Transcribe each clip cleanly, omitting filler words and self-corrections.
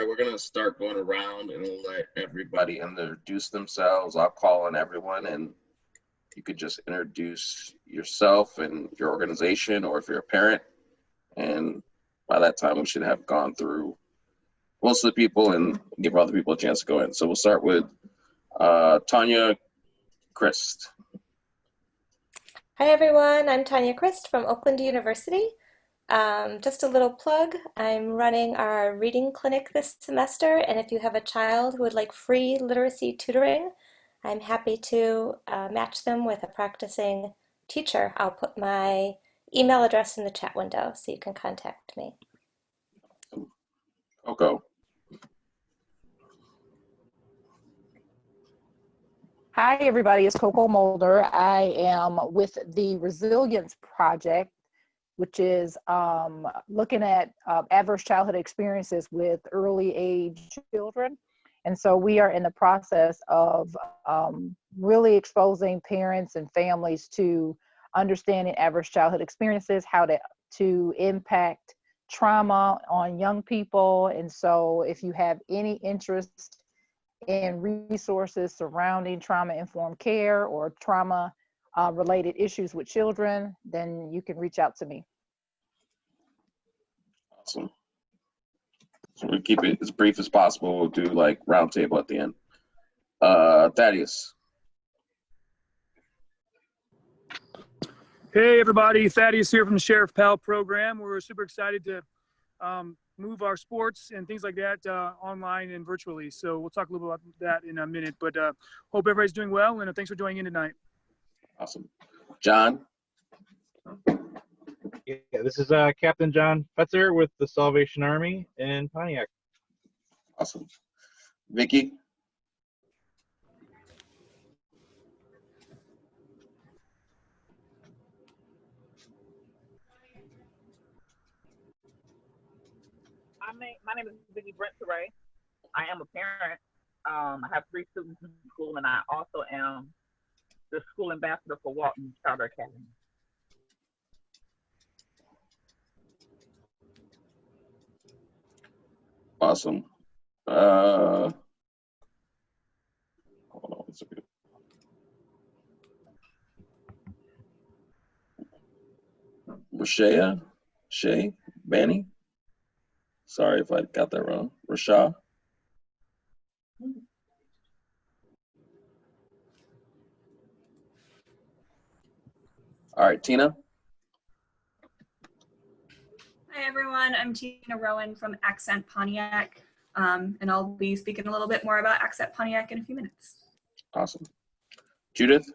All right, we're gonna start going around and we'll let everybody introduce themselves. I'll call on everyone and you could just introduce yourself and your organization, or if you're a parent. And by that time, we should have gone through most of the people and give other people a chance to go in. So we'll start with Tanya Christ. Hi everyone, I'm Tanya Christ from Oakland University. Just a little plug, I'm running our reading clinic this semester, and if you have a child who would like free literacy tutoring, I'm happy to match them with a practicing teacher. I'll put my email address in the chat window so you can contact me. Okay. Hi, everybody. It's Coco Molnar. I am with the Resilience Project, which is looking at adverse childhood experiences with early age children. And so we are in the process of really exposing parents and families to understanding adverse childhood experiences, how to impact trauma on young people. And so if you have any interest in resources surrounding trauma-informed care or trauma related issues with children, then you can reach out to me. Awesome. So we'll keep it as brief as possible. We'll do like roundtable at the end. Thaddeus. Hey everybody, Thaddeus here from the Sheriff Pal program. We're super excited to move our sports and things like that online and virtually. So we'll talk a little bit about that in a minute, but hope everybody's doing well, and thanks for joining in tonight. Awesome. John. Yeah, this is Captain John Fetzer with the Salvation Army in Pontiac. Awesome. Vicky. My name is Vicky Brent Teray. I am a parent. I have 3 students in school, and I also am the school ambassador for Walton Charter Academy. Awesome. Hold on one second. Rashaya? Shay? Banny? Sorry if I got that wrong. Rasha? All right, Tina. Hi everyone, I'm Tina Rowan from Accent Pontiac, and I'll be speaking a little bit more about Accent Pontiac in a few minutes. Awesome. Judith.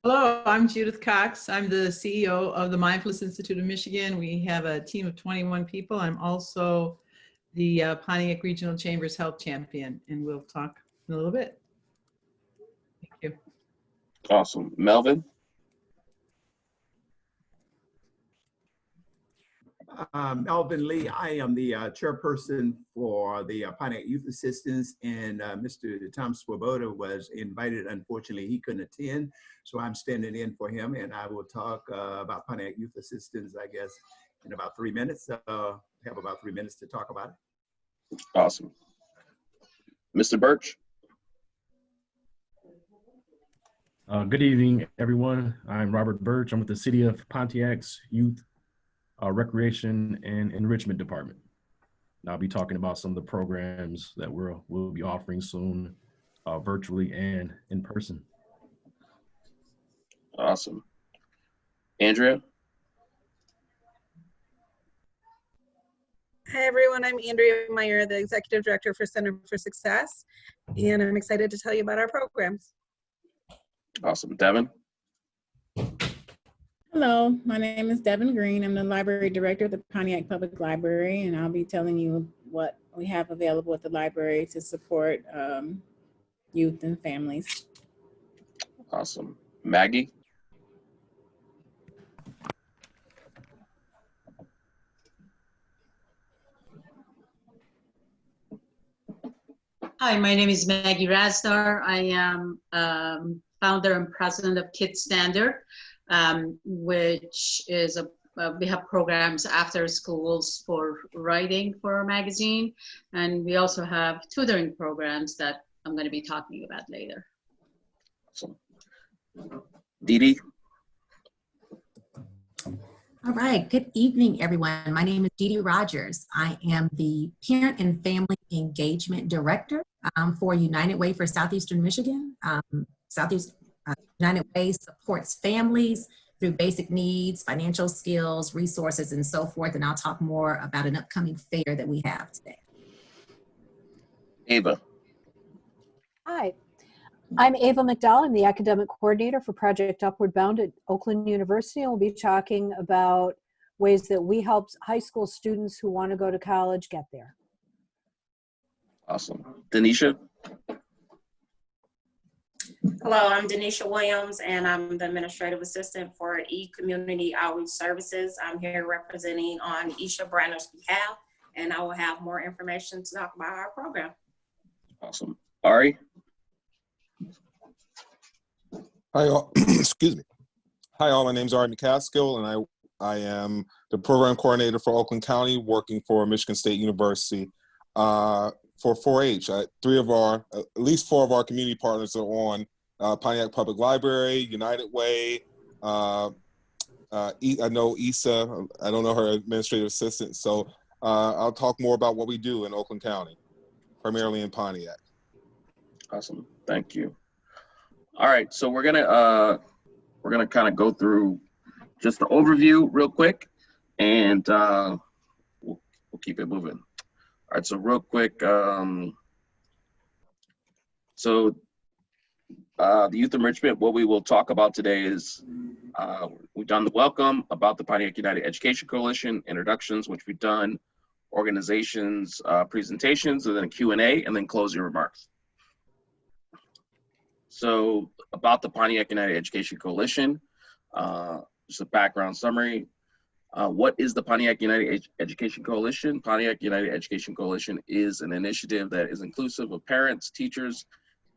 Hello, I'm Judith Cox. I'm the CEO of the Mindfulness Institute of Michigan. We have a team of 21 people. I'm also the Pontiac Regional Chambers Health Champion, and we'll talk in a little bit. Thank you. Awesome. Melvin. Melvin Lee. I am the chairperson for the Pontiac Youth Assistance, and Mr. Tom Swieboda was invited. Unfortunately, he couldn't attend, so I'm standing in for him, and I will talk about Pontiac Youth Assistance, I guess, in about 3 minutes. Have about 3 minutes to talk about it. Awesome. Mr. Burch. Good evening, everyone. I'm Robert Burch. I'm with the City of Pontiac's Youth Recreation and Enrichment Department. And I'll be talking about some of the programs that we'll be offering soon, virtually and in person. Awesome. Andrea. Hi everyone, I'm Andrea Meyer, the Executive Director for Center for Success, and I'm excited to tell you about our programs. Awesome. Devan. Hello, my name is Devan Green. I'm the Library Director of the Pontiac Public Library, and I'll be telling you what we have available at the library to support youth and families. Awesome. Maggie. Hi, my name is Maggie Rasdar. I am founder and president of Kids Standard, which is a we have programs after schools for writing for our magazine. And we also have tutoring programs that I'm going to be talking about later. Awesome. Dee Dee? All right, good evening, everyone. My name is Dee Dee Rogers. I am the Parent and Family Engagement Director for United Way for Southeastern Michigan. United Way supports families through basic needs, financial skills, resources, and so forth. And I'll talk more about an upcoming fair that we have today. Ava? Hi, I'm Ava McDowell. I'm the Academic Coordinator for Project Upward Bound at Oakland University. And we'll be talking about ways that we help high school students who want to go to college get there. Awesome. Tanesha? Hello, I'm Tanesha Williams, and I'm the Administrative Assistant for E-Community Outreach Services. I'm here representing on Eisha Branner's behalf, and I will have more information to talk about our program. Awesome. Ari? Hi, all. Excuse me. Hi, all. My name is Ari McCaskill, and I am the program coordinator for Oakland County, working for Michigan State University for 4-H. At least four of our community partners are on Pontiac Public Library, United Way. I know Eisha. I don't know her administrative assistant. So I'll talk more about what we do in Oakland County, primarily in Pontiac. Awesome. Thank you. All right, so we're gonna kind of go through just the overview real quick, and we'll keep it moving. All right, so real quick, the youth enrichment. What we will talk about today is we've done the welcome, about the Pontiac United Education Coalition, introductions, which we've done, organizations, presentations, and then a Q&A, and then closing remarks. So about the Pontiac United Education Coalition, just a background summary. What is the Pontiac United Education Coalition? Pontiac United Education Coalition is an initiative that is inclusive of parents, teachers,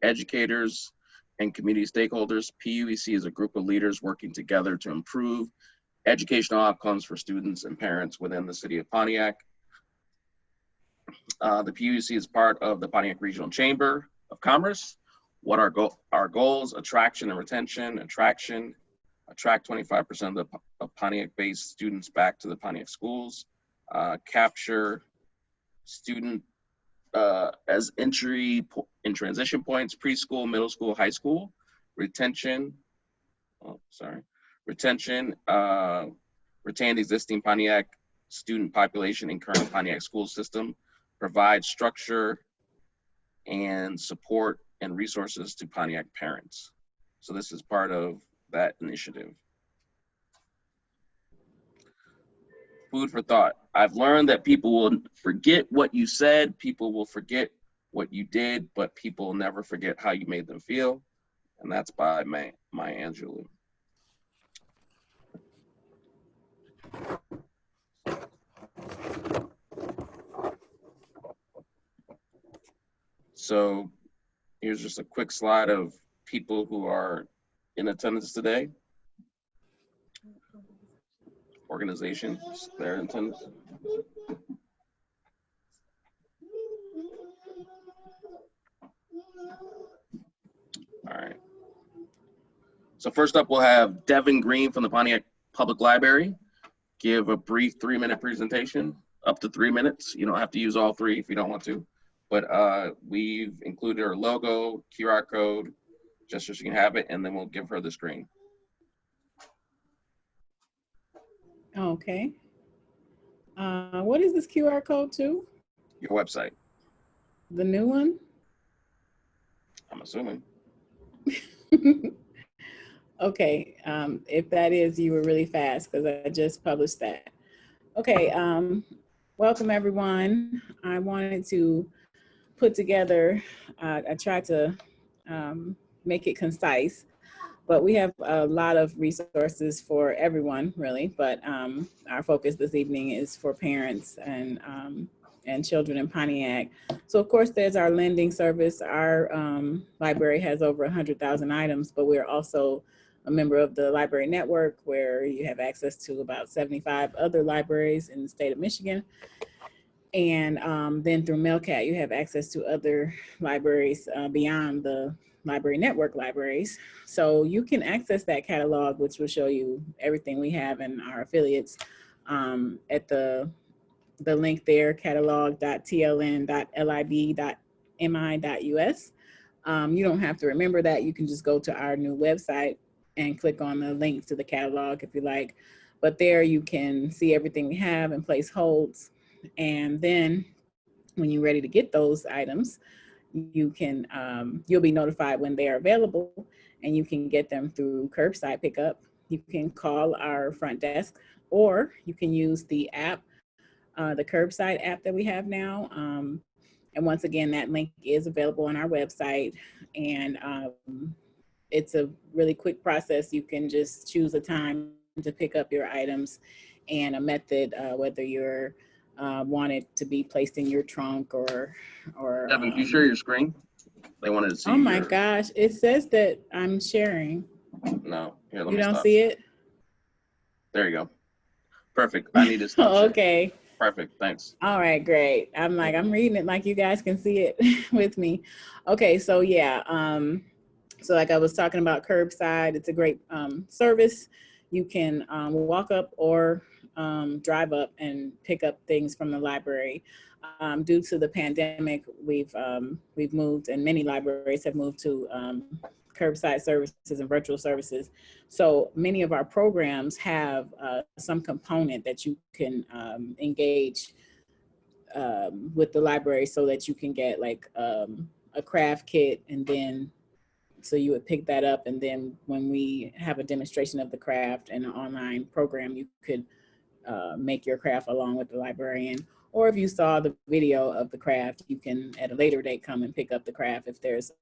educators, and community stakeholders. PUEC is a group of leaders working together to improve educational outcomes for students and parents within the city of Pontiac. The PUEC is part of the Pontiac Regional Chamber of Commerce. What are our goals? Attraction and retention. Attract 25% of Pontiac-based students back to the Pontiac schools. Capture student as entry and transition points, preschool, middle school, high school. Retention, retain existing Pontiac student population in current Pontiac school system. Provide structure and support and resources to Pontiac parents. So this is part of that initiative. Food for thought. I've learned that people will forget what you said, people will forget what you did, but people will never forget how you made them feel. And that's by Maya Angelou. So here's just a quick slide of people who are in attendance today. Organizations, they're in attendance. All right. So first up, we'll have Devan Green from the Pontiac Public Library give a brief 3-minute presentation, up to 3 minutes. You don't have to use all 3 if you don't want to. But we've included her logo, QR code, just so she can have it, and then we'll give her the screen. Okay. What is this QR code to? Your website. The new one? I'm assuming. Okay. If that is, you were really fast because I just published that. Okay. Welcome, everyone. I wanted to put together, I tried to make it concise, but we have a lot of resources for everyone, really. But our focus this evening is for parents and children in Pontiac. So of course, there's our lending service. Our library has over 100,000 items, but we're also a member of the library network, where you have access to about 75 other libraries in the state of Michigan. And then through Mailcat, you have access to other libraries beyond the library network libraries. So you can access that catalog, which will show you everything we have in our affiliates at the link there, catalog.tln.lib.mi.us. You don't have to remember that. You can just go to our new website and click on the link to the catalog if you like. But there you can see everything we have and place holds. And then when you're ready to get those items, you can you'll be notified when they are available, and you can get them through curbside pickup. You can call our front desk, or you can use the app, the curbside app that we have now. And once again, that link is available on our website, and it's a really quick process. You can just choose a time to pick up your items and a method, whether you're want it to be placed in your trunk or Devan, can you share your screen? They wanted to see. Oh my gosh, it says that I'm sharing. No, here, let You me don't stop. see it? There you go. Perfect. I need to stop. Okay. Perfect. Thanks. All right, great. I'm reading it like you guys can see it with me. Okay, so yeah, so like I was talking about curbside, it's a great service. You can walk up or drive up and pick up things from the library. Due to the pandemic, we've moved, and many libraries have moved to curbside services and virtual services. So many of our programs have some component that you can engage with the library, so that you can get like a craft kit, and then so you would pick that up, and then when we have a demonstration of the craft and an online program, you could make your craft along with the librarian. Or if you saw the video of the craft, you can at a later date come and pick up the craft if there's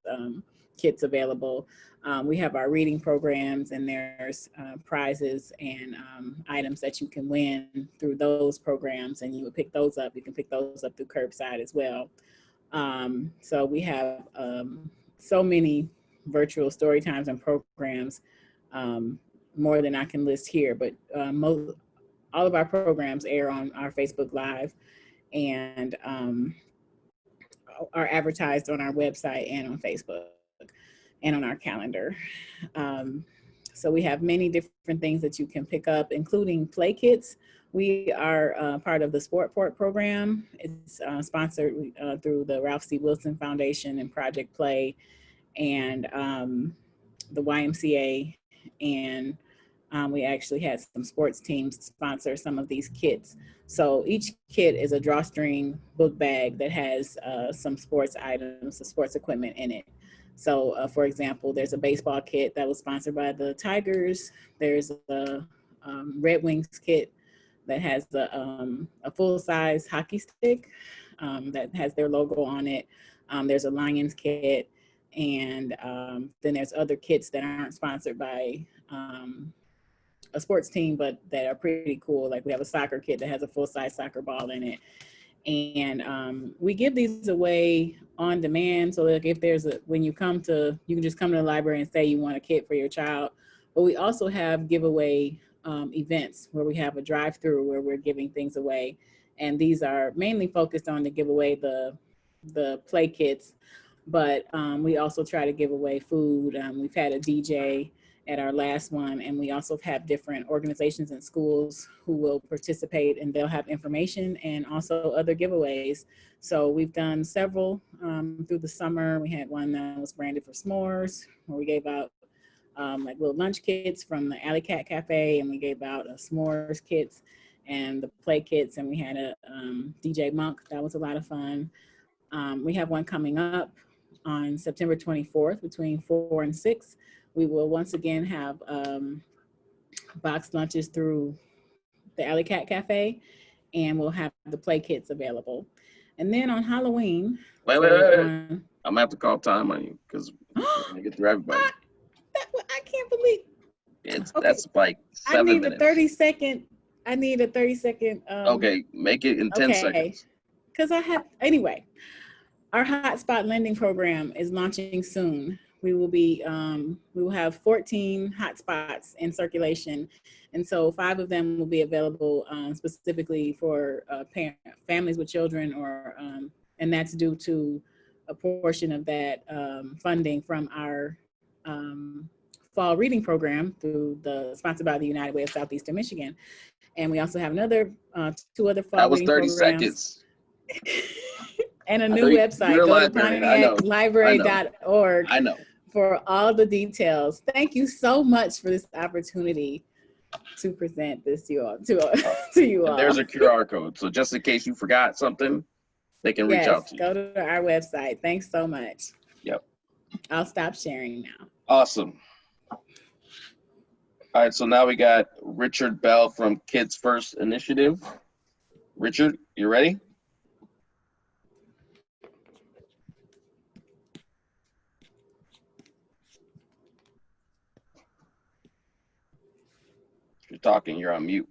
kits available. We have our reading programs, and there's prizes and items that you can win through those programs, and you would pick those up. You can pick those up through curbside as well. So we have so many virtual story times and programs, more than I can list here, but all of our programs air on our Facebook Live, and are advertised on our website and on Facebook and on our calendar. So we have many different things that you can pick up, including play kits. We are part of the Sportport program. It's sponsored through the Ralph C. Wilson Foundation and Project Play, and the YMCA, and we actually had some sports teams sponsor some of these kits. So each kit is a drawstring book bag that has some sports items, some sports equipment in it. So for example, there's a baseball kit that was sponsored by the Tigers. There's a Red Wings kit that has a full-size hockey stick that has their logo on it. There's a Lions kit, and then there's other kits that aren't sponsored by a sports team, but that are pretty cool. Like we have a soccer kit that has a full-size soccer ball in it. And we give these away on demand. So like if there's when you can just come to the library and say you want a kit for your child. But we also have giveaway events where we have a drive-through where we're giving things away. And these are mainly focused on to give away the play kits, but we also try to give away food. We've had a DJ at our last one, and we also have different organizations and schools who will participate, and they'll have information and also other giveaways. So we've done several through the summer. We had one that was branded for s'mores, where we gave out like little lunch kits from the Alley Cat Cafe, and we gave out s'mores kits and the play kits, and we had a DJ Monk. That was a lot of fun. We have one coming up on September 24th between 4 and 6. We will once again have boxed lunches through the Alley Cat Cafe, and we'll have the play kits available. And then on Halloween. Wait. I'm gonna have to call time on you because we're gonna get through everybody. I can't believe That's like 7 minutes. I need a 30-second. Okay, make it in 10 seconds. Because anyway, our hotspot lending program is launching soon. we will have 14 hotspots in circulation. And so 5 of them will be available specifically for families with children, or and that's due to a portion of that funding from our fall reading program sponsored by the United Way of Southeastern Michigan. And we also have another 2 other fall reading programs. That was 30 seconds. And a new website. Go to PontiacLibrary.org for all the details. Thank you so much for this opportunity to present this to you all. And there's a QR code. So just in case you forgot something, they can reach out to you. Go to our website. Thanks so much. Yep. I'll stop sharing now. Awesome. All right, so now we got Richard Bell from Kids First Initiative. Richard, you ready? If you're talking, you're on mute.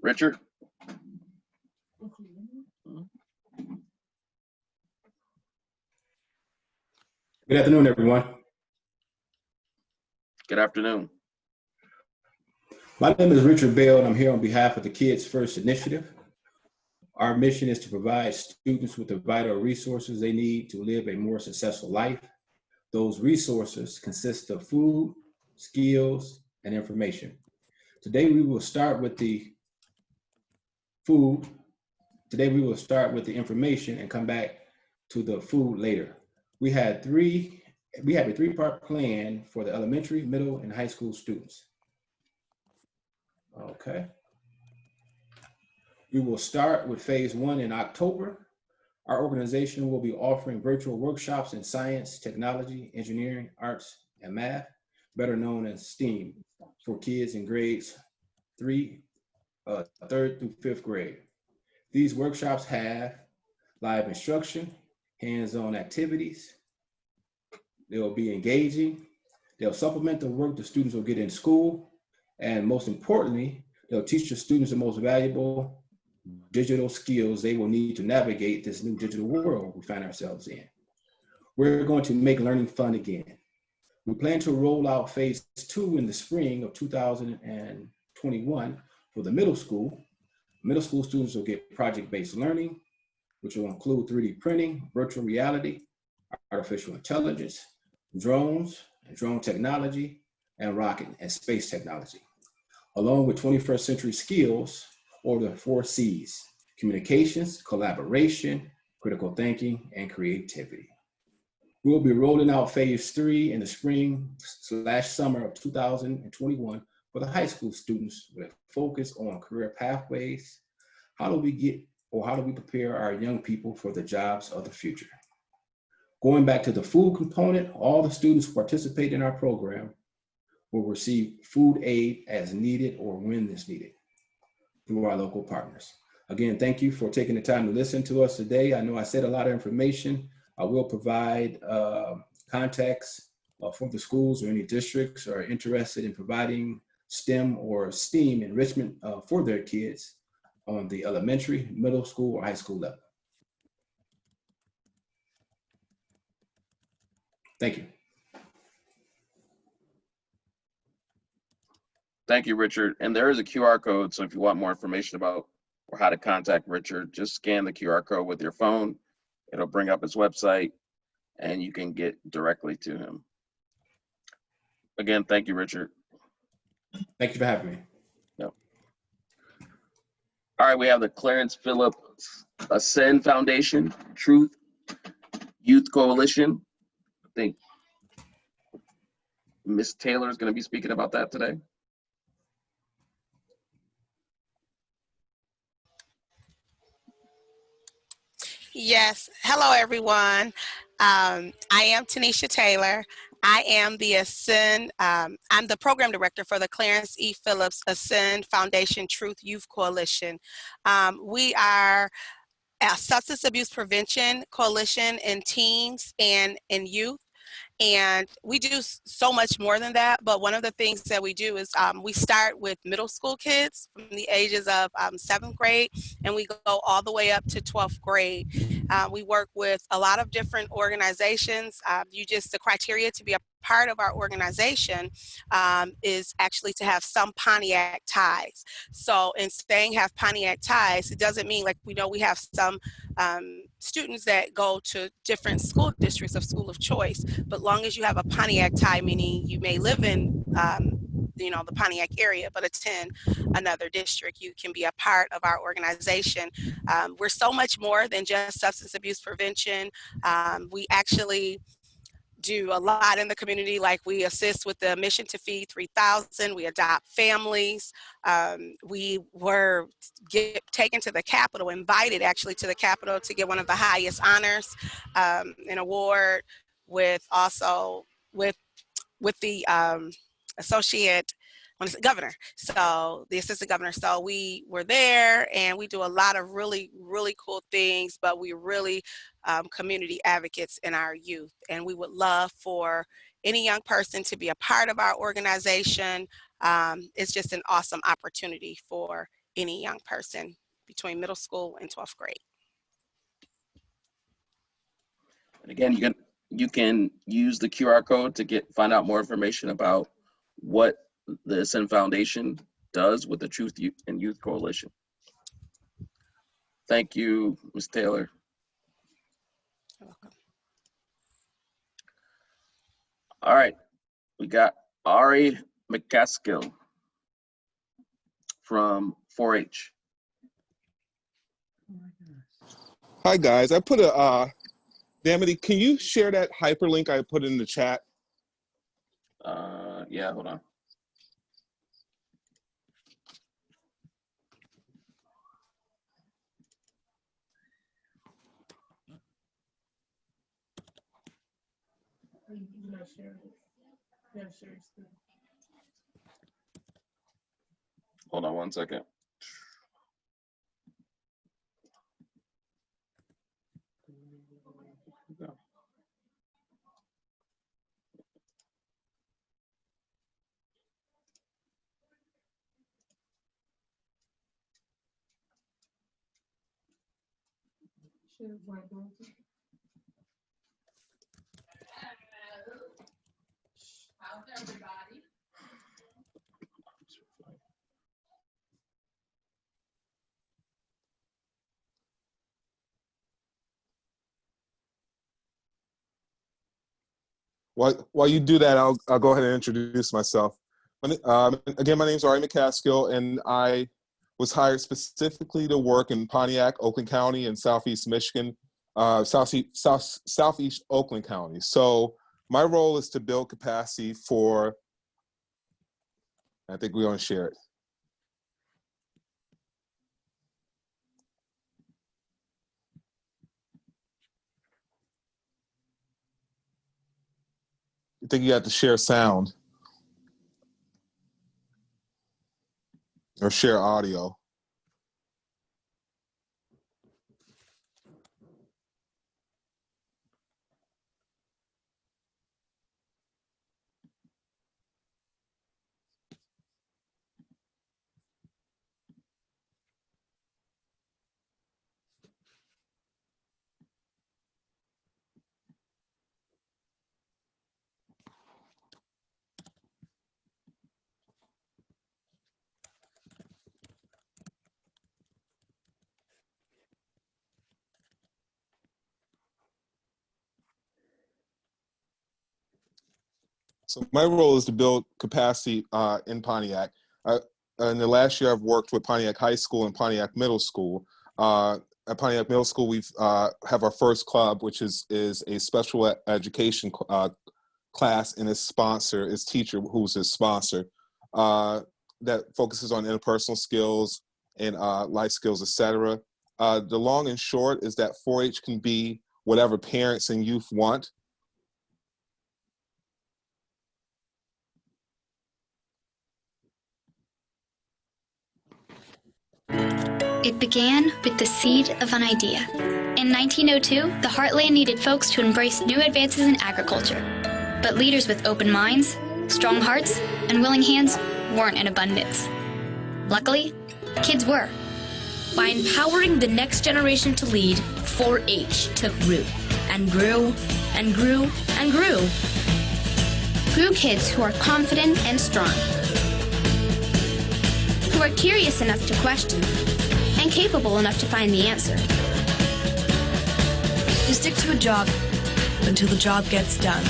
Richard? Good afternoon, everyone. Good afternoon. My name is Richard Bell, and I'm here on behalf of the Kids First Initiative. Our mission is to provide students with the vital resources they need to live a more successful life. Those resources consist of food, skills, and information. Today, we will start with the food. Today, we will start with the information and come back to the food later. We have a 3-part plan for the elementary, middle, and high school students. Okay. We will start with phase 1 in October. Our organization will be offering virtual workshops in science, technology, engineering, arts, and math, better known as STEAM, for kids in grades 3rd through 5th grade. These workshops have live instruction, hands-on activities. They'll be engaging. They'll supplement the work the students will get in school. And most importantly, they'll teach the students the most valuable digital skills they will need to navigate this new digital world we find ourselves in. We're going to make learning fun again. We plan to roll out phase 2 in the spring of 2021 for the middle school. Middle school students will get project-based learning, which will include 3D printing, virtual reality, artificial intelligence, drones, and drone technology, and rocket and space technology, along with 21st century skills, or the 4 C's: communications, collaboration, critical thinking, and creativity. We'll be rolling out phase 3 in the spring/summer of 2021 for the high school students, with a focus on career pathways. How do we prepare our young people for the jobs of the future? Going back to the food component, all the students who participate in our program will receive food aid as needed or when it's needed through our local partners. Again, thank you for taking the time to listen to us today. I know I said a lot of information. I will provide contacts for the schools or any districts who are interested in providing STEM or STEAM enrichment for their kids on the elementary, middle school, or high school level. Thank you. Thank you, Richard. And there is a QR code, so if you want more information about or how to contact Richard, just scan the QR code with your phone. It'll bring up his website, and you can get directly to him. Again, thank you, Richard. Thank you for having me. Yep. All right, we have the Clarence Phillips Ascend Foundation Truth Youth Coalition. I think Ms. Taylor is going to be speaking about that today. Yes. Hello, everyone. I am Tanesha Taylor. I am the Ascend, I'm the program director for the Clarence E. Phillips Ascend Foundation Truth Youth Coalition. We are a substance abuse prevention coalition in teens and in youth. And we do so much more than that, but one of the things that we do is we start with middle school kids from the ages of 7th grade, and we go all the way up to 12th grade. We work with a lot of different organizations. The criteria to be a part of our organization is actually to have some Pontiac ties. So in saying have Pontiac ties, it doesn't mean, like, we know we have some students that go to different school districts of school of choice, but long as you have a Pontiac tie, meaning you may live in the Pontiac area but attend another district, you can be a part of our organization. We're so much more than just substance abuse prevention. We actually do a lot in the community, like we assist with the mission to feed 3,000, we adopt families. We were taken to the Capitol, invited actually to the Capitol to get one of the highest honors, an award with the associate governor, so the assistant governor. So we were there, and we do a lot of really, really cool things, but we really community advocates in our youth, and we would love for any young person to be a part of our organization. It's just an awesome opportunity for any young person between middle school and 12th grade. And again, you can use the QR code to find out more information about what the Ascend Foundation does with the Truth and Youth Coalition. Thank you, Ms. Taylor. You're welcome. All right, we got Ari McCaskill from 4-H. Hi guys, I put a, Damity, can you share that hyperlink I put in the chat? Yeah, hold on. Hold on one second. How's everybody? While you do that, I'll go ahead and introduce myself. Again, my name is Ari McCaskill, and I was hired specifically to work in Pontiac, Oakland County, and Southeast Michigan, Southeast Oakland County. So my role is to build capacity for, I think we're going to share it. I think you have to share sound or share audio. So my role is to build capacity in Pontiac. In the last year, I've worked with Pontiac High School and Pontiac Middle School. At Pontiac Middle School, we have our first club, which is a special education class, and its sponsor, its teacher, who's his sponsor, that focuses on interpersonal skills and life skills, etc. The long and short is that 4-H can be whatever parents and youth want. It began with the seed of an idea. In 1902, the heartland needed folks to embrace new advances in agriculture. But leaders with open minds, strong hearts, and willing hands weren't in abundance. Luckily, kids were. By empowering the next generation to lead, 4-H took root and grew and grew and grew. Grew kids who are confident and strong, who are curious enough to question, and capable enough to find the answer. You stick to a job until the job gets done.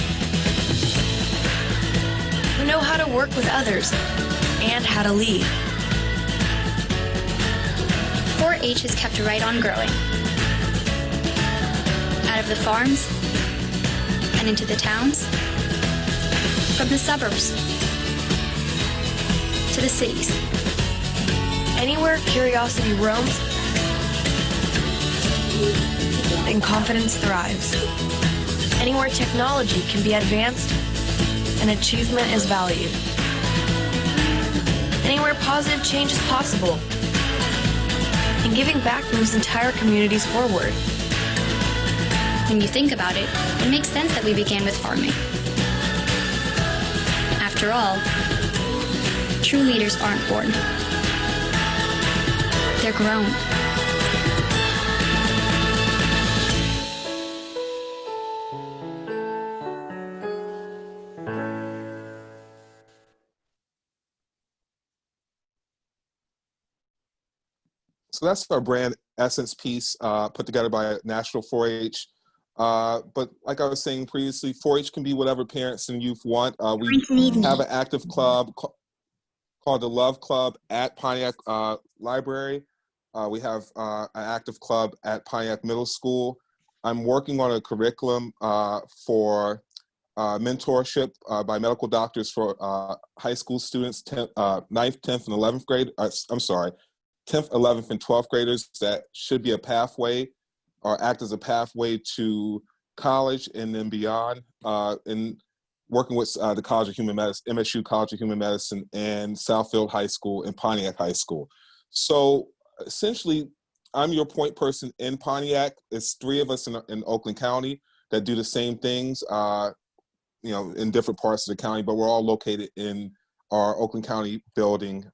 You know how to work with others and how to lead. 4-H has kept right on growing. Out of the farms and into the towns, from the suburbs to the cities. Anywhere curiosity roams and confidence thrives. Anywhere technology can be advanced and achievement is valued. Anywhere positive change is possible. And giving back moves entire communities forward. When you think about it, it makes sense that we began with farming. After all, true leaders aren't born. They're grown. So that's our brand essence piece put together by National 4-H. But like I was saying previously, 4-H can be whatever parents and youth want. We have an active club called the Love Club at Pontiac Library. We have an active club at Pontiac Middle School. I'm working on a curriculum for mentorship by medical doctors for high school students, 9th, 10th, and 11th grade. 10th, 11th, and 12th graders that should be a pathway or act as a pathway to college and then beyond, and working with the College of Human Medicine, MSU College of Human Medicine, and Southfield High School and Pontiac High School. So essentially, I'm your point person in Pontiac. It's 3 of us in Oakland County that do the same things, in different parts of the county, but we're all located in our Oakland County building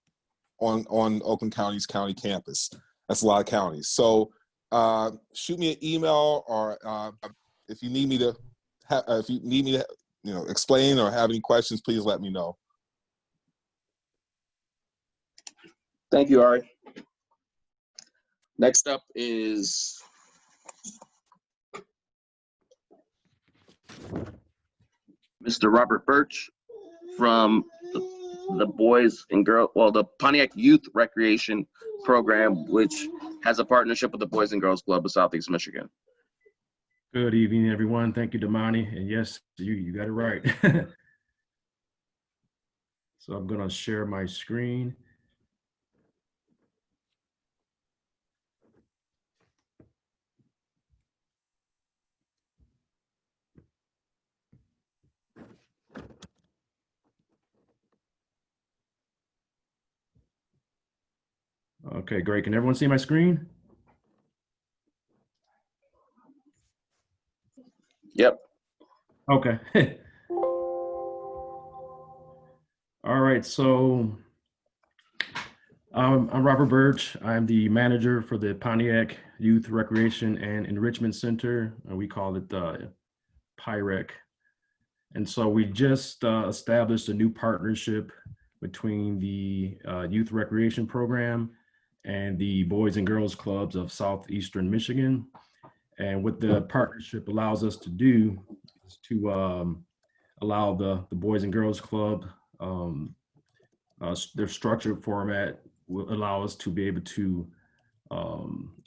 on Oakland County's county campus. That's a lot of counties. So shoot me an email, or if you need me to explain or have any questions, please let me know. Thank you, Ari. Next up is Mr. Robert Burch from the Boys and Girls, the Pontiac Youth Recreation Program, which has a partnership with the Boys and Girls Club of Southeast Michigan. Good evening, everyone. Thank you, Damani. And yes, you got it right. So I'm going to share my screen. Okay, great. Can everyone see my screen? Yep. Okay. All right, so I'm Robert Burch. I'm the manager for the Pontiac Youth Recreation and Enrichment Center. We call it PIREC. And so we just established a new partnership between the Youth Recreation Program and the Boys and Girls Clubs of Southeastern Michigan. And what the partnership allows us to do is to allow the Boys and Girls Club, their structured format will allow us to be able to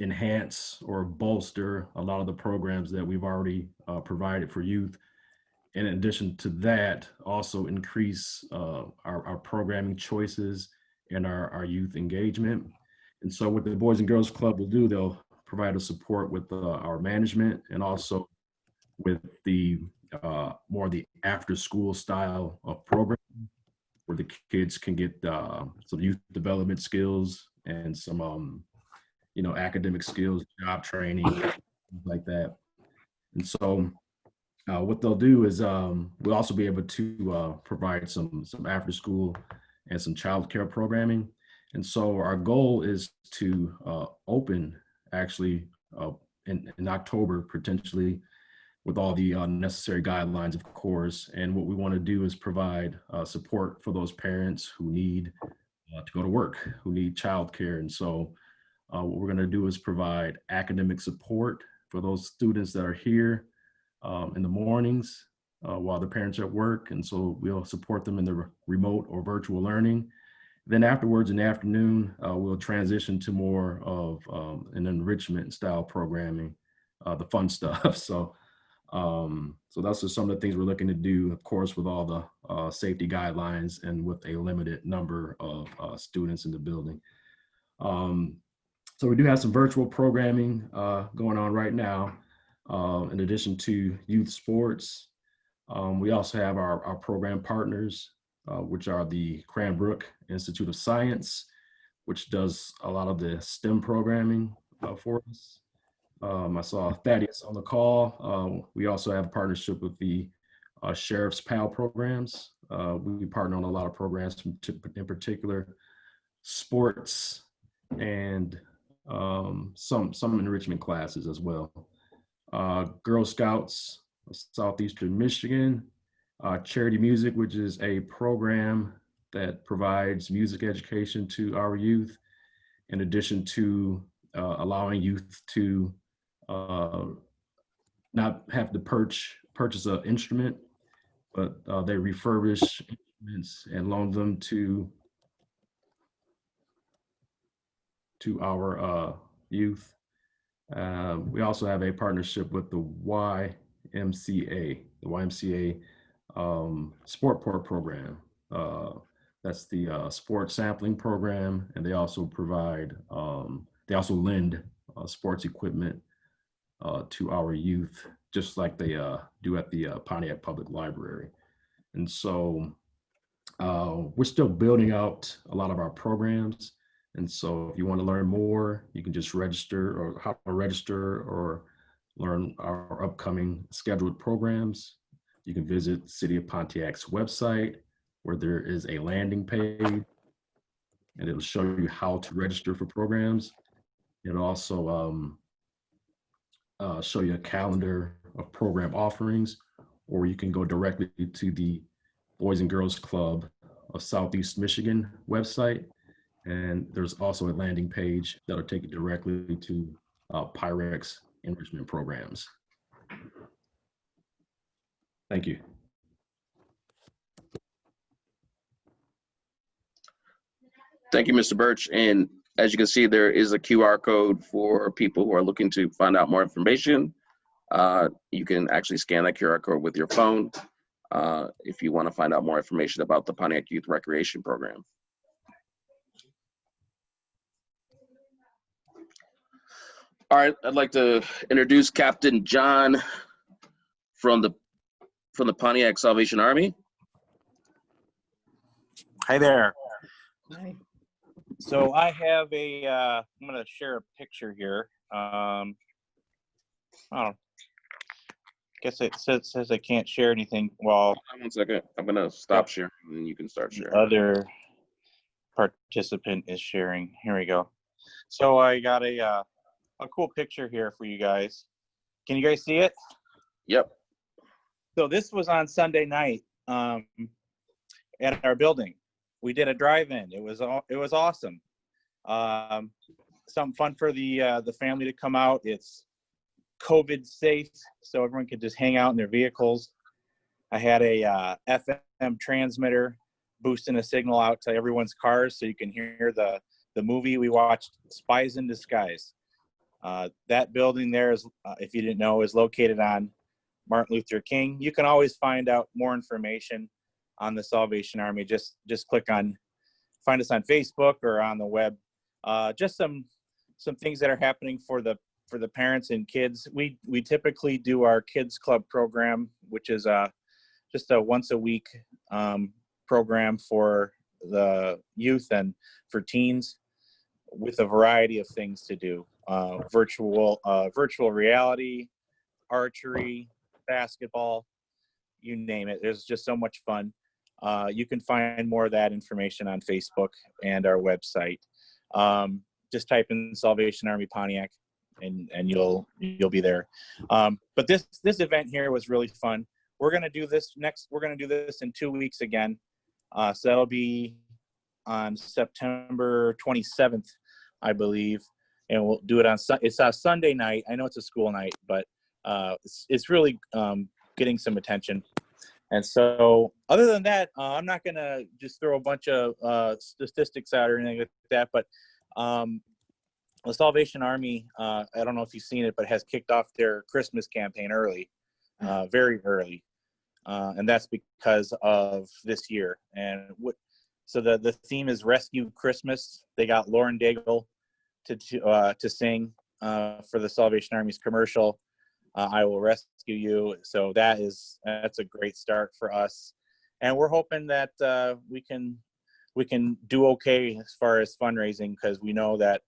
enhance or bolster a lot of the programs that we've already provided for youth. In addition to that, also increase our programming choices and our youth engagement. And so what the Boys and Girls Club will do, they'll provide us support with our management and also with the more the after school style of program where the kids can get some youth development skills and some academic skills, job training, things like that. And so What they'll do is we'll also be able to provide some after school and some childcare programming. And so our goal is to open actually in October, potentially, with all the necessary guidelines, of course. And what we want to do is provide support for those parents who need to go to work, who need childcare. And so what we're going to do is provide academic support for those students that are here in the mornings while the parents are at work. And so we'll support them in the remote or virtual learning. Then afterwards in the afternoon, we'll transition to more of an enrichment style programming, the fun stuff. So that's just some of the things we're looking to do, of course, with all the safety guidelines and with a limited number of students in the building. So we do have some virtual programming going on right now. In addition to youth sports, we also have our program partners, which are the Cranbrook Institute of Science, which does a lot of the STEM programming for us. I saw Thaddeus on the call. We also have a partnership with the Sheriff's PAL programs. We partner on a lot of programs, in particular sports and some enrichment classes as well. Girl Scouts of Southeastern Michigan, Charity Music, which is a program that provides music education to our youth, in addition to allowing youth to not have to purchase an instrument, but they refurbish instruments and loan them to our youth. We also have a partnership with the YMCA Sport Port program. That's the sports sampling program, and they also provide, they also lend sports equipment to our youth, just like they do at the Pontiac Public Library. And so we're still building out a lot of our programs. And so if you want to learn more, you can just register, or how to register, or learn our upcoming scheduled programs. You can visit City of Pontiac's website, where there is a landing page, and it'll show you how to register for programs. It'll also show you a calendar of program offerings, or you can go directly to the Boys and Girls Club of Southeast Michigan website. And there's also a landing page that'll take you directly to Pyrex enrichment programs. Thank you. Thank you, Mr. Burch. And as you can see, there is a QR code for people who are looking to find out more information. You can actually scan that QR code with your phone if you want to find out more information about the Pontiac Youth Recreation Program. All right, I'd like to introduce Captain John from the Pontiac Salvation Army. Hi there. Hi. So I have a, I'm going to share a picture here. Oh, I guess it says I can't share anything. Well, hold on 1 second. I'm going to stop sharing, and then you can start sharing. Other participant is sharing. Here we go. So I got a cool picture here for you guys. Can you guys see it? Yep. So this was on Sunday night at our building. We did a drive-in. It was awesome. Something fun for the family to come out. It's COVID safe, so everyone could just hang out in their vehicles. I had a FM transmitter boosting a signal out to everyone's cars so you can hear the movie we watched, Spies in Disguise. That building there is, if you didn't know, is located on Martin Luther King. You can always find out more information on the Salvation Army. Just find us on Facebook or on the web. Just some things that are happening for the parents and kids. We typically do our kids club program, which is just a once a week program for the youth and for teens, with a variety of things to do. Virtual reality, archery, basketball, you name it. There's just so much fun. You can find more of that information on Facebook and our website. Just type in Salvation Army Pontiac and you'll be there. But this event here was really fun. We're going to do this in 2 weeks again. So that'll be on September 27th, I believe. And we'll do it it's a Sunday night. I know it's a school night, but it's really getting some attention. And so other than that, I'm not going to just throw a bunch of statistics out or anything like that, but the Salvation Army, I don't know if you've seen it, but has kicked off their Christmas campaign early, very early. And that's because of this year. And so the theme is Rescue Christmas. They got Lauren Daigle to sing for the Salvation Army's commercial, I Will Rescue You. So that's a great start for us. And we're hoping that we can do okay as far as fundraising, because we know that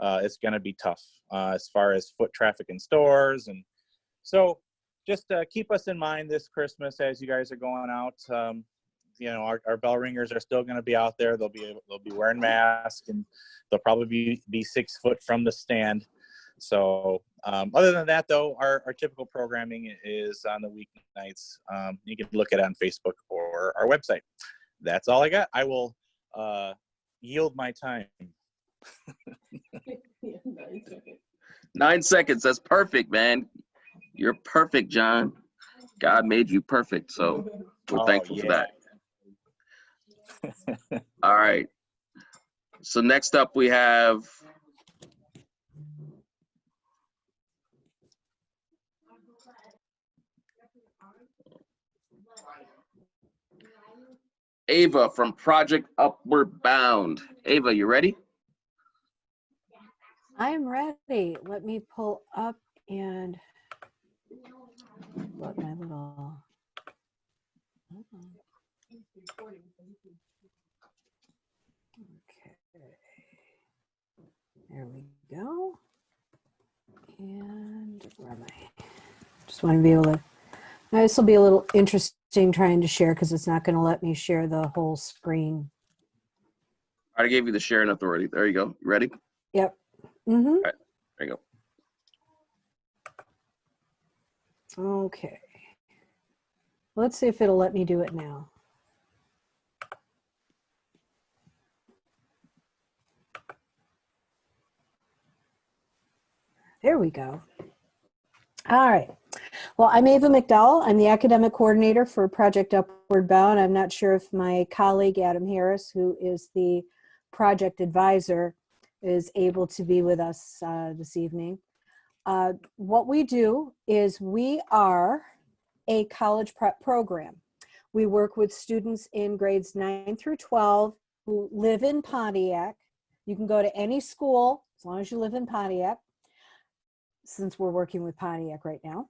it's going to be tough as far as foot traffic in stores. And so just keep us in mind this Christmas as you guys are going out. Our bell ringers are still going to be out there. They'll be wearing masks, and they'll probably be 6 foot from the stand. So other than that, though, our typical programming is on the weeknights. You can look at it on Facebook or our website. That's all I got. I will yield my time. 9 seconds. That's perfect, man. You're perfect, John. God made you perfect. So we're thankful for that. All right. So next up we have Ava from Project Upward Bound. Ava, you ready? I am ready. Let me pull up and let my little. Okay. There we go. And where am I? Just want to be able to. Now, this will be a little interesting trying to share because it's not going to let me share the whole screen. I gave you the sharing authority. There you go. You ready? Yep. All right. There you go. Okay. Let's see if it'll let me do it now. There we go. All right. Well, I'm Ava McDowell. I'm the academic coordinator for Project Upward Bound. I'm not sure if my colleague, Adam Harris, who is the project advisor, is able to be with us this evening. What we do is we are a college prep program. We work with students in grades 9 through 12 who live in Pontiac. You can go to any school as long as you live in Pontiac, since we're working with Pontiac right now.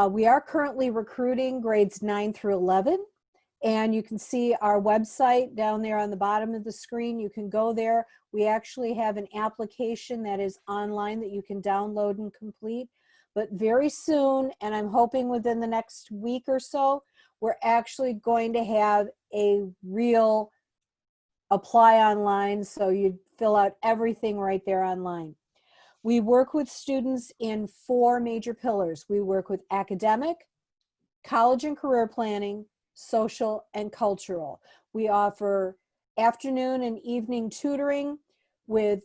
We are currently recruiting grades 9 through 11, and you can see our website down there on the bottom of the screen. You can go there. We actually have an application that is online that you can download and complete. But very soon, and I'm hoping within the next week or so, we're actually going to have a real apply online, so you fill out everything right there online. We work with students in 4 major pillars. We work with academic, college and career planning, social, and cultural. We offer afternoon and evening tutoring with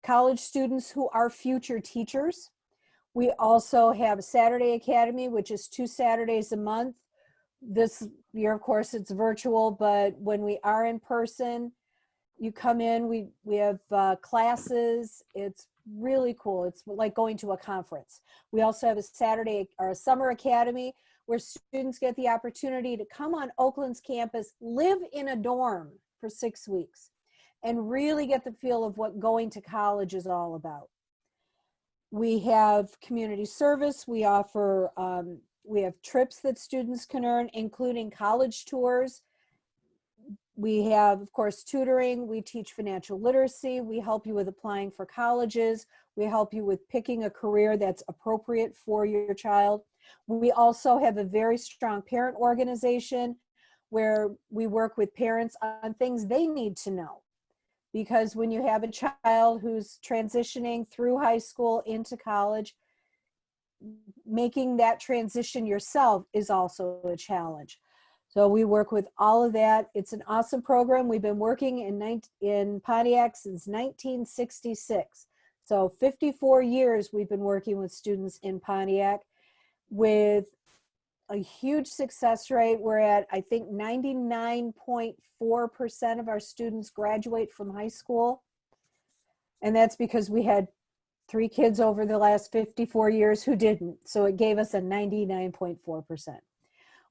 college students who are future teachers. We also have a Saturday Academy, which is 2 Saturdays a month. This year, of course, it's virtual, but when we are in person, you come in, we have classes. It's really cool. It's like going to a conference. We also have a Saturday or a summer academy where students get the opportunity to come on Oakland's campus, live in a dorm for 6 weeks, and really get the feel of what going to college is all about. We have community service. We offer, we have trips that students can earn, including college tours. We have, of course, tutoring. We teach financial literacy. We help you with applying for colleges. We help you with picking a career that's appropriate for your child. We also have a very strong parent organization where we work with parents on things they need to know. Because when you have a child who's transitioning through high school into college, making that transition yourself is also a challenge. So we work with all of that. It's an awesome program. We've been working in Pontiac since 1966. So 54 years we've been working with students in Pontiac with a huge success rate. We're at, I think, 99.4% of our students graduate from high school. And that's because we had 3 kids over the last 54 years who didn't. So it gave us a 99.4%.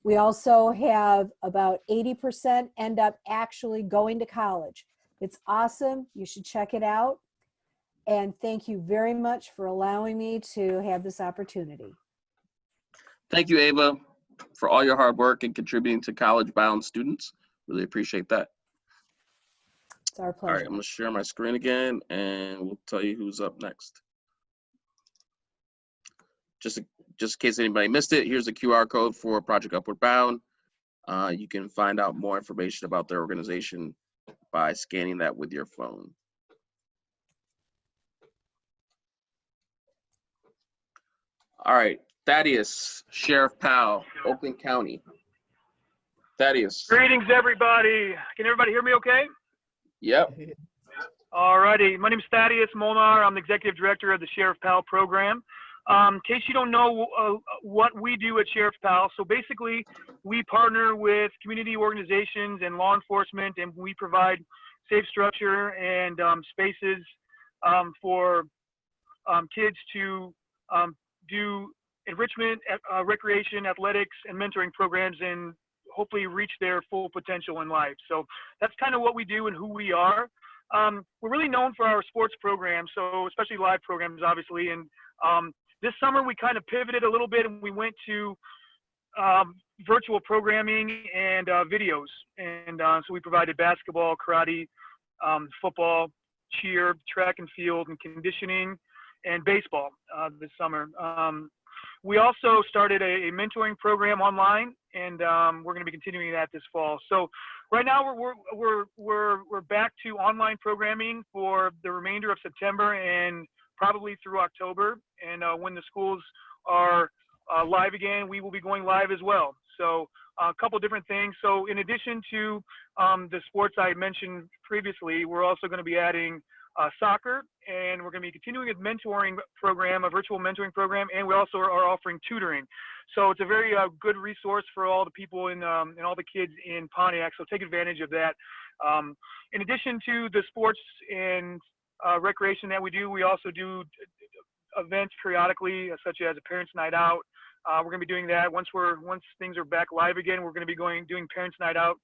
We also have about 80% end up actually going to college. It's awesome. You should check it out. And thank you very much for allowing me to have this opportunity. Thank you, Ava, for all your hard work and contributing to college-bound students. Really appreciate that. It's our All pleasure. right, I'm gonna share my screen again and we'll tell you who's up next. Just in case anybody missed it, here's the QR code for Project Upward Bound. You can find out more information about their organization by scanning that with your phone. All right, Thaddeus, Sheriff Powell, Oakland County. Thaddeus. Greetings, everybody. Can everybody hear me okay? Yep. All righty. My name is Thaddeus Molnar. I'm the Executive Director of the Sheriff Powell program. In case you don't know what we do at Sheriff Powell, so basically we partner with community organizations and law enforcement, and we provide safe structure and spaces for kids to do enrichment, recreation, athletics, and mentoring programs, and hopefully reach their full potential in life. So that's kind of what we do and who we are. We're really known for our sports programs, so especially live programs, obviously. And this summer we kind of pivoted a little bit and we went to virtual programming and videos. And so we provided basketball, karate, football, cheer, track and field, and conditioning, and baseball this summer. We also started a mentoring program online, and we're going to be continuing that this fall. So right now we're back to online programming for the remainder of September and probably through October. And when the schools are live again, we will be going live as well. So a couple different things. So in addition to the sports I mentioned previously, we're also going to be adding soccer, and we're going to be continuing a mentoring program, a virtual mentoring program, and we also are offering tutoring. So it's a very good resource for all the people and all the kids in Pontiac. So take advantage of that. In addition to the sports and recreation that we do, we also do events periodically, such as a parents' night out. We're going to be doing that once things are back live again. We're going to be doing parents' night out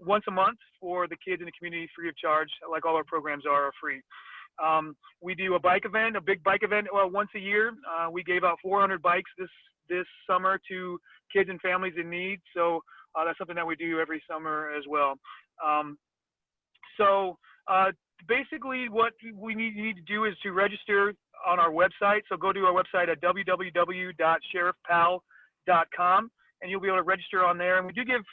once a month for the kids in the community, free of charge, like all our programs are free. We do a bike event, a big bike event once a year. We gave out 400 bikes this summer to kids and families in need. So that's something that we do every summer as well. Basically what we need to do is to register on our website. So go to our website at www.sheriffpowell.com and you'll be able to register on there. And we do give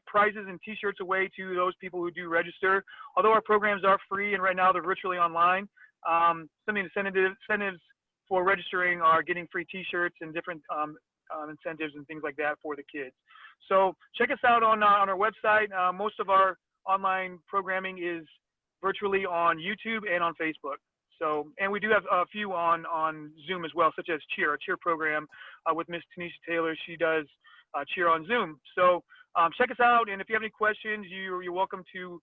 prizes and t-shirts away to those people who do register. Although our programs are free and right now they're virtually online, some of the incentives for registering are getting free t-shirts and different incentives and things like that for the kids. So check us out on our website. Most of our online programming is virtually on YouTube and on Facebook. So, and we do have a few on Zoom as well, such as Cheer, a cheer program with Miss Tanesha Taylor. She does cheer on Zoom. So check us out, and if you have any questions, you're welcome to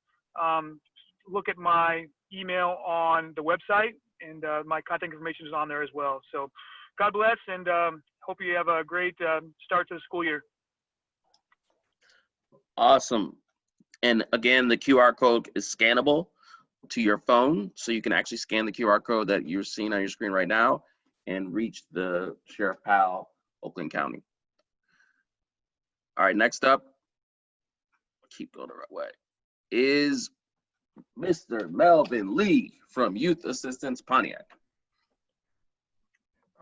look at my email on the website, and my contact information is on there as well. So God bless, and hope you have a great start to the school year. Awesome. And again, the QR code is scannable to your phone, so you can actually scan the QR code that you're seeing on your screen right now and reach the Sheriff Powell, Oakland County. All right, next up, keep going the right way. is Mr. Melvin Lee from Youth Assistance Pontiac.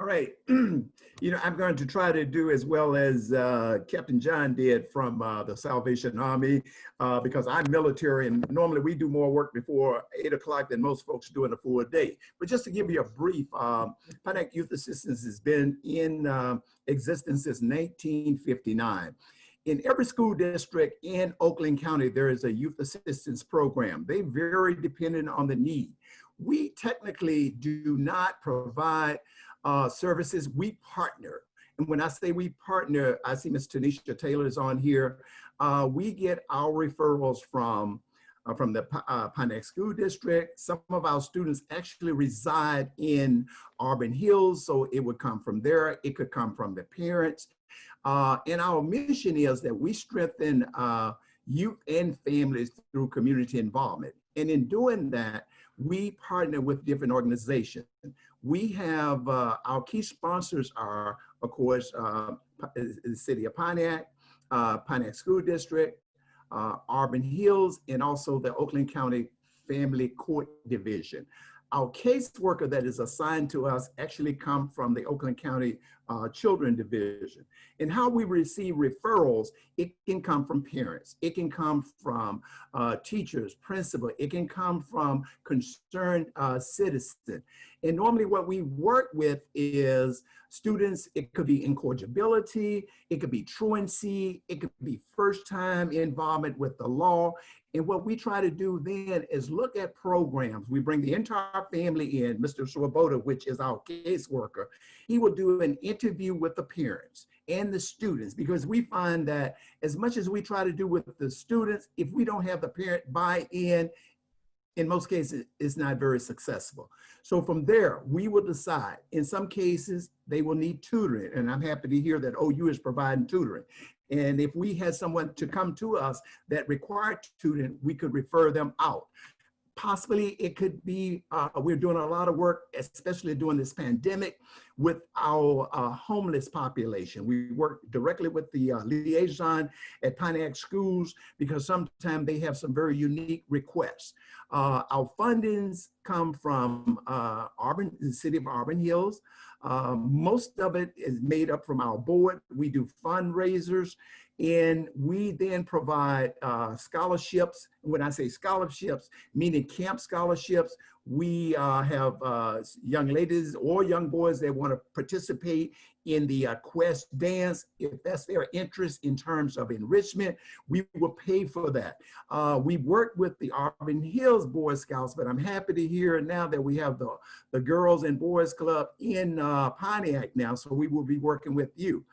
All right. I'm going to try to do as well as Captain John did from the Salvation Army because I'm military and normally we do more work before 8 o'clock than most folks do in a full day. But just to give you a brief, Pontiac Youth Assistance has been in existence since 1959. In every school district in Oakland County, there is a youth assistance program. They vary depending on the need. We technically do not provide services, we partner. And when I say we partner, I see Ms. Tanesha Taylor is on here. We get our referrals from the Pontiac School District. Some of our students actually reside in Auburn Hills, so it would come from there. It could come from the parents. And our mission is that we strengthen youth and families through community involvement. And in doing that, we partner with different organizations. We have our key sponsors are, of course, the City of Pontiac, Pontiac School District, Auburn Hills, and also the Oakland County Family Court Division. Our caseworker that is assigned to us actually come from the Oakland County Children Division. And how we receive referrals, it can come from parents, it can come from teachers, principal, it can come from concerned citizens. And normally what we work with is students, it could be incorrigibility, it could be truancy, it could be first time involvement with the law. And what we try to do then is look at programs. We bring the entire family in, Mr. Swieboda, which is our caseworker. He will do an interview with the parents and the students, because we find that as much as we try to do with the students, if we don't have the parent buy-in, in most cases, it's not very successful. So from there, we will decide. In some cases, they will need tutoring, and I'm happy to hear that OU is providing tutoring. And if we had someone to come to us that required tutoring, we could refer them out. Possibly it could be, we're doing a lot of work, especially during this pandemic, with our homeless population. We work directly with the liaison at Pontiac schools because sometimes they have some very unique requests. Our fundings come from Auburn, the city of Auburn Hills. Most of it is made up from our board. We do fundraisers, and we then provide scholarships. When I say scholarships, meaning camp scholarships, we have young ladies or young boys that want to participate in the Quest dance. If that's their interest in terms of enrichment, we will pay for that. We work with the Auburn Hills Boy Scouts, but I'm happy to hear now that we have the Girls and Boys Club in Pontiac now, so we will be working with you.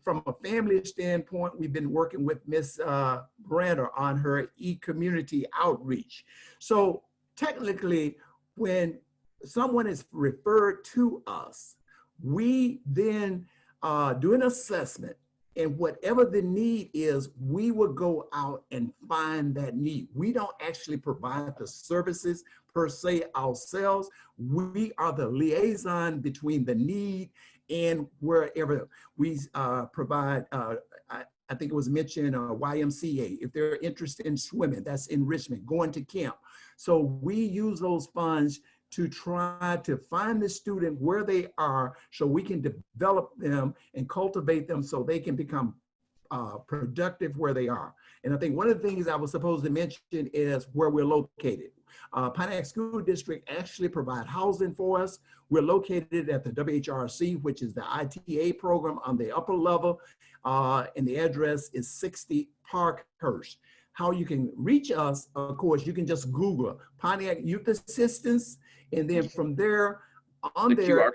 From a family standpoint, we've been working with Miss Branner on her e-community outreach. So technically, when someone is referred to us, we then do an assessment, and whatever the need is, we will go out and find that need. We don't actually provide the services per se ourselves. We are the liaison between the need and wherever. We provide, I think it was mentioned, YMCA. If they're interested in swimming, that's enrichment, going to camp. So we use those funds to try to find the student where they are so we can develop them and cultivate them so they can become productive where they are. And I think one of the things I was supposed to mention is where we're located. Pontiac School District actually provide housing for us. We're located at the WHRC, which is the ITA program on the upper level, and the address is 60 Parkhurst. How you can reach us, of course, you can just Google Pontiac Youth Assistance, and then from there, on there,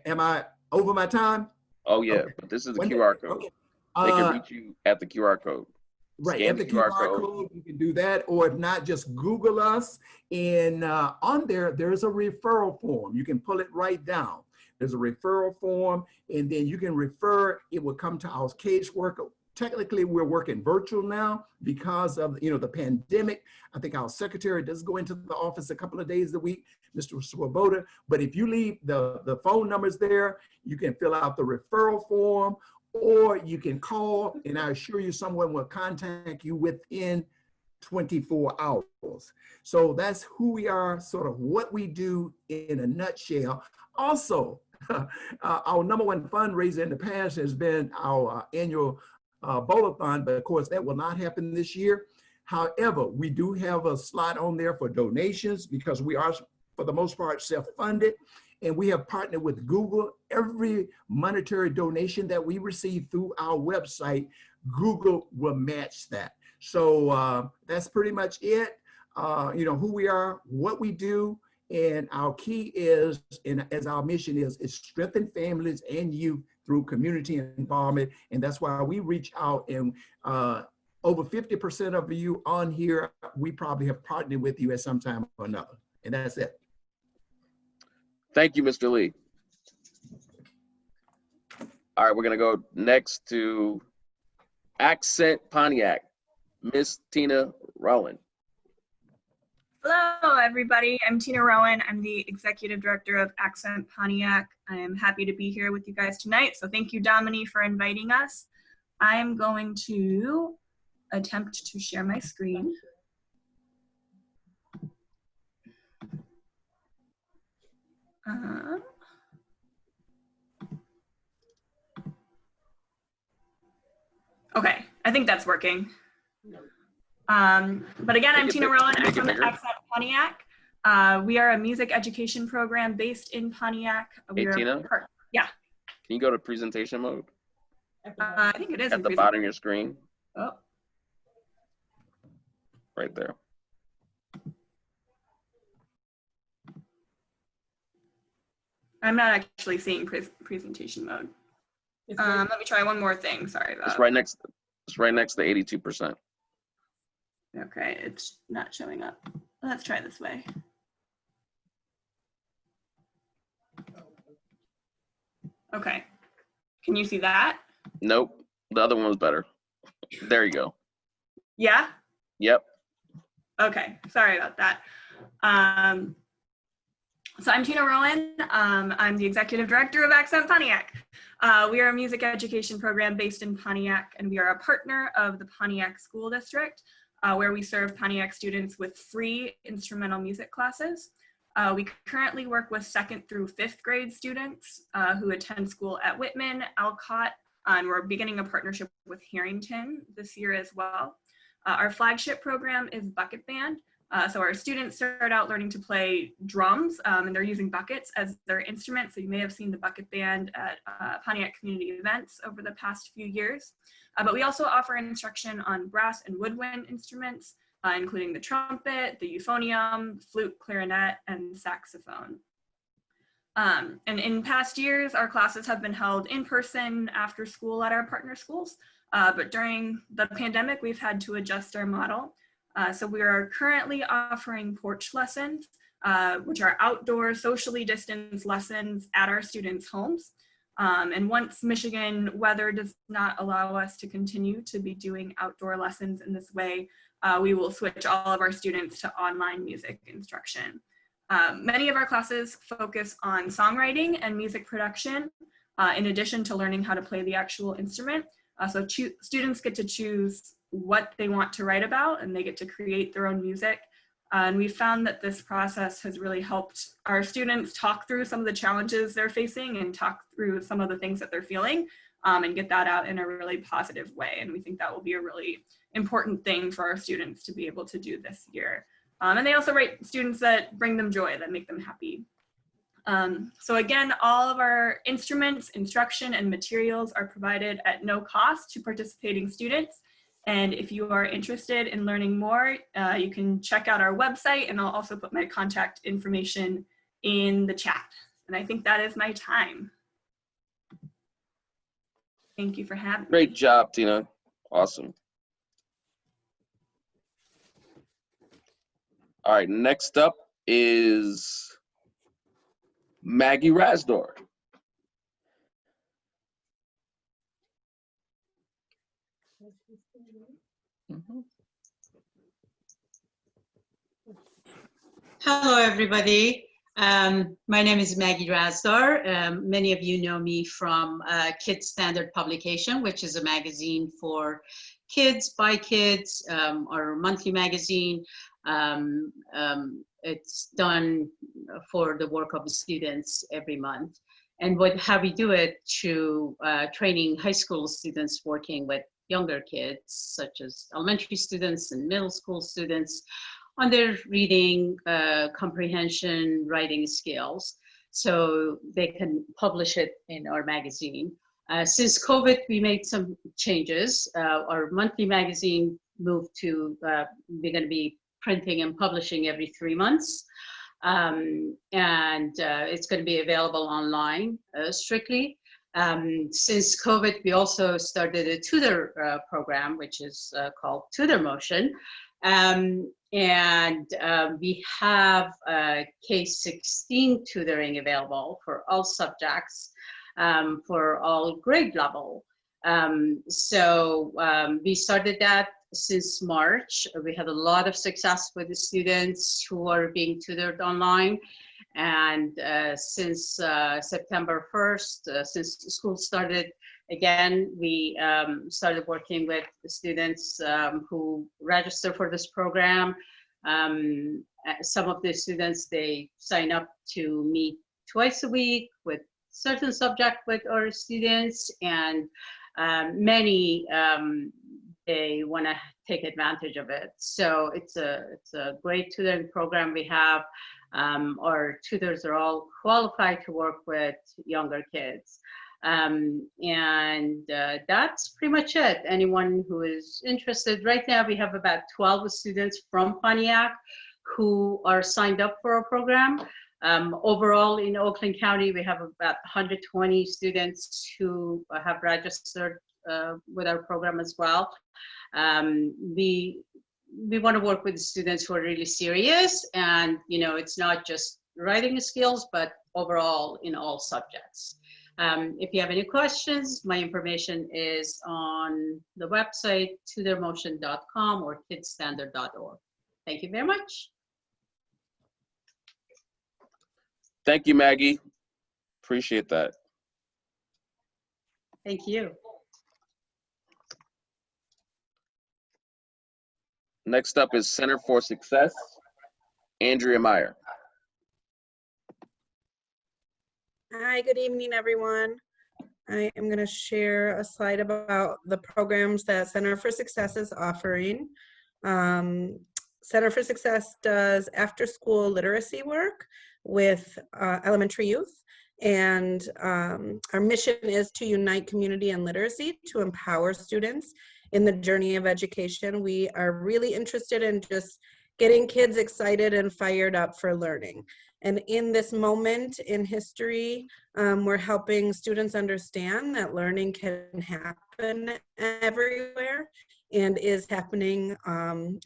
am I over my time? Oh yeah, okay. But this is the QR code. Okay. They can reach you at the QR code. Right, at the QR code, you can do that, or if not, just Google us, and on there, there's a referral form. You can pull it right down. There's a referral form, and then you can refer, it will come to our caseworker. Technically, we're working virtual now because of the pandemic. I think our secretary does go into the office a couple of days a week, Mr. Swieboda. But if you leave the phone numbers there, you can fill out the referral form, or you can call, and I assure you someone will contact you within 24 hours. So that's who we are, sort of what we do in a nutshell. Also, our #1 fundraiser in the past has been our annual bowl-a-thon, but of course that will not happen this year. However, we do have a slot on there for donations because we are, for the most part, self-funded, and we have partnered with Google. Every monetary donation that we receive through our website, Google will match that. So that's pretty much it. You know, who we are, what we do, and our key is, and as our mission is strengthen families and youth through community involvement. And that's why we reach out, and over 50% of you on here, we probably have partnered with you at some time or another. And that's it. Thank you, Mr. Lee. All right, we're gonna go next to Accent Pontiac, Miss Tina Rowan. Hello, everybody. I'm Tina Rowan. I'm the Executive Director of Accent Pontiac. I am happy to be here with you guys tonight. So thank you, Dominique, for inviting us. I am going to attempt to share my screen. Okay, I think that's working. But again, I'm Tina Rowan. I'm from Accent Pontiac. We are a music education program based in Pontiac. Hey, Tina? Yeah. Can you go to presentation mode? I think it is at the bottom of your screen. Oh. Right there. I'm not actually seeing presentation mode. Let me try one more thing. Sorry about. It's right next. It's right next to 82%. Okay, it's not showing up. Let's try this way. Okay, can you see that? Nope, the other one was better. There you go. Yeah? Yep. Okay, sorry about that. So I'm Tina Rowan. I'm the Executive Director of Accent Pontiac. We are a music education program based in Pontiac, and we are a partner of the Pontiac School District, where we serve Pontiac students with free instrumental music classes. We currently work with 2nd through 5th grade students who attend school at Whitman, Alcott, and we're beginning a partnership with Harrington this year as well. Our flagship program is Bucket Band. So our students start out learning to play drums, and they're using buckets as their instrument. So you may have seen the Bucket Band at Pontiac community events over the past few years. But we also offer instruction on brass and woodwind instruments, including the trumpet, the euphonium, flute, clarinet, and saxophone. And in past years, our classes have been held in person after school at our partner schools. But during the pandemic, we've had to adjust our model. So we are currently offering porch lessons, which are outdoor, socially distanced lessons at our students' homes. And once Michigan weather does not allow us to continue to be doing outdoor lessons in this way, we will switch all of our students to online music instruction. Many of our classes focus on songwriting and music production, in addition to learning how to play the actual instrument. So students get to choose what they want to write about, and they get to create their own music. And we found that this process has really helped our students talk through some of the challenges they're facing and talk through some of the things that they're feeling, and get that out in a really positive way. And we think that will be a really important thing for our students to be able to do this year. And they also write students that bring them joy, that make them happy. So again, all of our instruments, instruction, and materials are provided at no cost to participating students. And if you are interested in learning more, you can check out our website, and I'll also put my contact information in the chat. And I think that is my time. Thank you for having me. Great job, Tina. Awesome. All right, next up is Maggie Rasdor. Hello, everybody. My name is Maggie Razdor. Many of you know me from Kids Standard Publication, which is a magazine for kids by kids, our monthly magazine. It's done for the work of the students every month. And how we do it through training high school students working with younger kids, such as elementary students and middle school students, on their reading, comprehension, writing skills, so they can publish it in our magazine. Since COVID, we made some changes. Our monthly magazine moved to, we're gonna be printing and publishing every 3 months. It's gonna be available online strictly. Since COVID, we also started a tutor program, which is called Tutor Motion. We have K-16 tutoring available for all subjects, for all grade level. We started that since March. We had a lot of success with the students who are being tutored online. And since September 1st, since school started again, we started working with the students who register for this program. Some of the students, they sign up to meet twice a week with certain subject with our students, and many, they want to take advantage of it. So it's a great tutoring program we have. Our tutors are all qualified to work with younger kids. That's pretty much it. Anyone who is interested, right now we have about 12 students from Pontiac who are signed up for our program. Overall in Oakland County, we have about 120 students who have registered with our program as well. We want to work with students who are really serious, and it's not just writing skills, but overall in all subjects. If you have any questions, my information is on the website tutormotion.com or kidsstandard.org. Thank you very much. Thank you, Maggie. Appreciate that. Thank you. Next up is Center for Success, Andrea Meyer. Hi, good evening, everyone. I am going to share a slide about the programs that Center for Success is offering. Center for Success does after-school literacy work with elementary youth, and our mission is to unite community and literacy to empower students in the journey of education. We are really interested in just getting kids excited and fired up for learning. And in this moment in history, we're helping students understand that learning can happen everywhere and is happening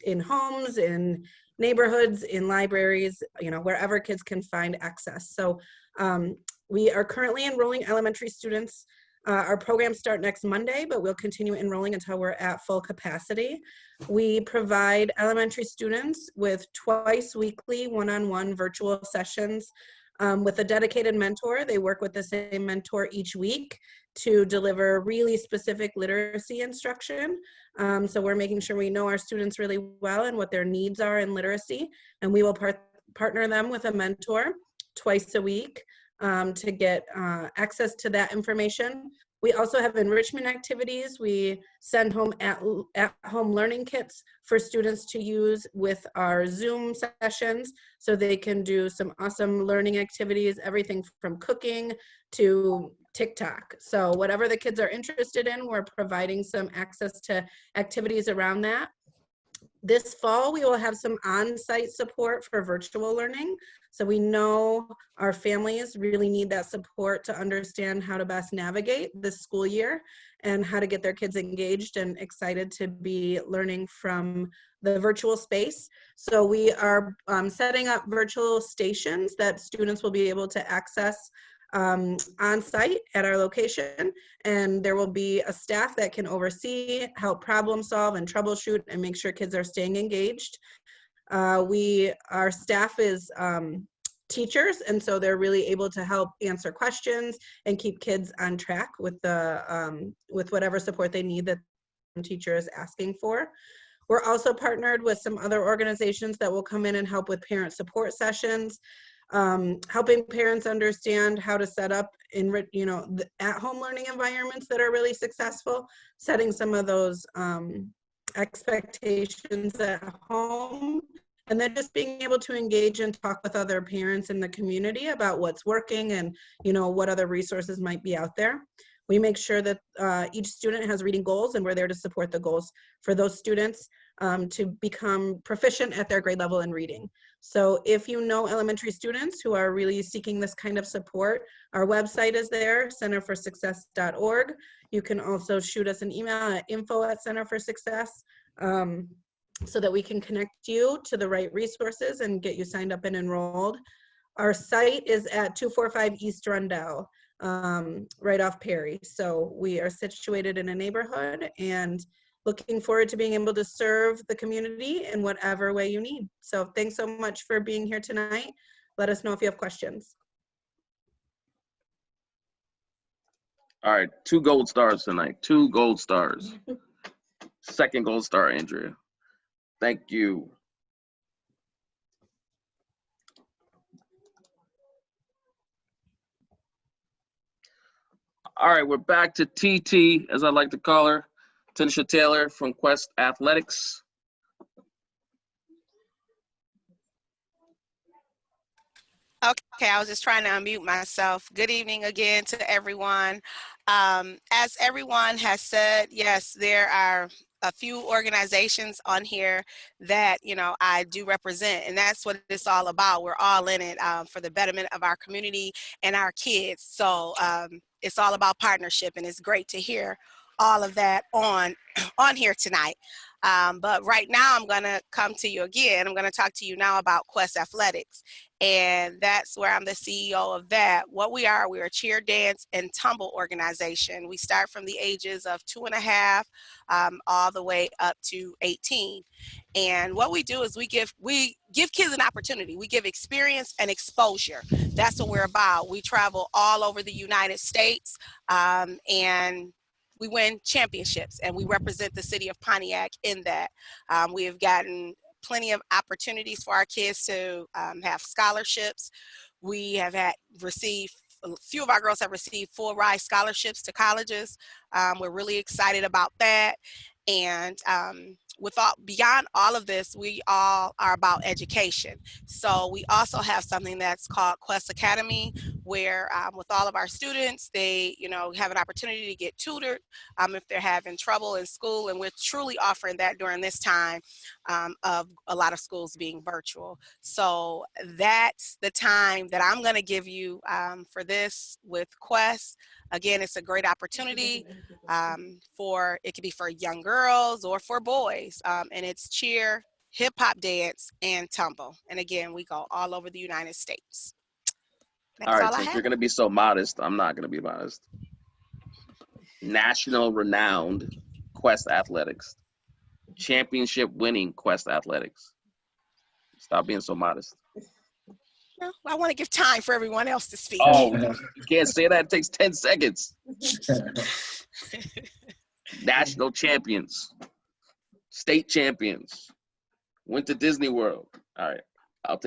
in homes, in neighborhoods, in libraries, wherever kids can find access. So we are currently enrolling elementary students. Our programs start next Monday, but we'll continue enrolling until we're at full capacity. We provide elementary students with twice weekly one-on-one virtual sessions with a dedicated mentor. They work with the same mentor each week to deliver really specific literacy instruction. So we're making sure we know our students really well and what their needs are in literacy, and we will partner them with a mentor twice a week to get access to that information. We also have enrichment activities. We send home at-home learning kits for students to use with our Zoom sessions, so they can do some awesome learning activities, everything from cooking to TikTok. So whatever the kids are interested in, we're providing some access to activities around that. This fall, we will have some on-site support for virtual learning. So we know our families really need that support to understand how to best navigate this school year and how to get their kids engaged and excited to be learning from the virtual space. So we are setting up virtual stations that students will be able to access on site at our location, and there will be a staff that can oversee, help problem solve and troubleshoot and make sure kids are staying engaged. Our staff is teachers, and so they're really able to help answer questions and keep kids on track with the with whatever support they need that the teacher is asking for. We're also partnered with some other organizations that will come in and help with parent support sessions, helping parents understand how to set up at-home learning environments that are really successful, setting some of those expectations at home, and then just being able to engage and talk with other parents in the community about what's working and what other resources might be out there. We make sure that each student has reading goals, and we're there to support the goals for those students to become proficient at their grade level in reading. So if you know elementary students who are really seeking this kind of support, our website is there, centerforsuccess.org. You can also shoot us an email at info@centerforsuccess so that we can connect you to the right resources and get you signed up and enrolled. Our site is at 245 East Rundell, right off Perry. So we are situated in a neighborhood and looking forward to being able to serve the community in whatever way you need. So thanks so much for being here tonight. Let us know if you have questions. All right, 2 gold stars tonight, 2 gold stars. Second gold star, Andrea. Thank you. All right, we're back to TT, as I like to call her, Tanesha Taylor from Quest Athletics. Okay, I was just trying to unmute myself. Good evening again to everyone. As everyone has said, yes, there are a few organizations on here that, I do represent, and that's what it's all about. We're all in it for the betterment of our community and our kids. So it's all about partnership, and it's great to hear all of that on here tonight. But right now I'm going to come to you again. I'm going to talk to you now about Quest Athletics, and that's where I'm the CEO of that. What we're a cheer, dance, and tumble organization. We start from the ages of 2.5 all the way up to 18. And what we do is we give kids an opportunity. We give experience and exposure. That's what we're about. We travel all over the United States, and we win championships, and we represent the city of Pontiac in that. We have gotten plenty of opportunities for our kids to have scholarships. We have received, a few of our girls have received full ride scholarships to colleges. We're really excited about that. And beyond all of this, we all are about education. So we also have something that's called Quest Academy, where with all of our students, they have an opportunity to get tutored if they're having trouble in school, and we're truly offering that during this time of a lot of schools being virtual. So that's the time that I'm going to give you for this with Quest. Again, it's a great opportunity it could be for young girls or for boys, and it's cheer, hip hop dance, and tumble. And again, we go all over the United States. That's all right, all since you're going to be so modest, I'm not going to be modest. National renowned Quest Athletics. Championship winning Quest Athletics. Stop being so modest. No, I want to give time for everyone else to speak. Oh, you can't say that. It takes 10 seconds. National champions. State champions. Went to Disney World. All right. I'll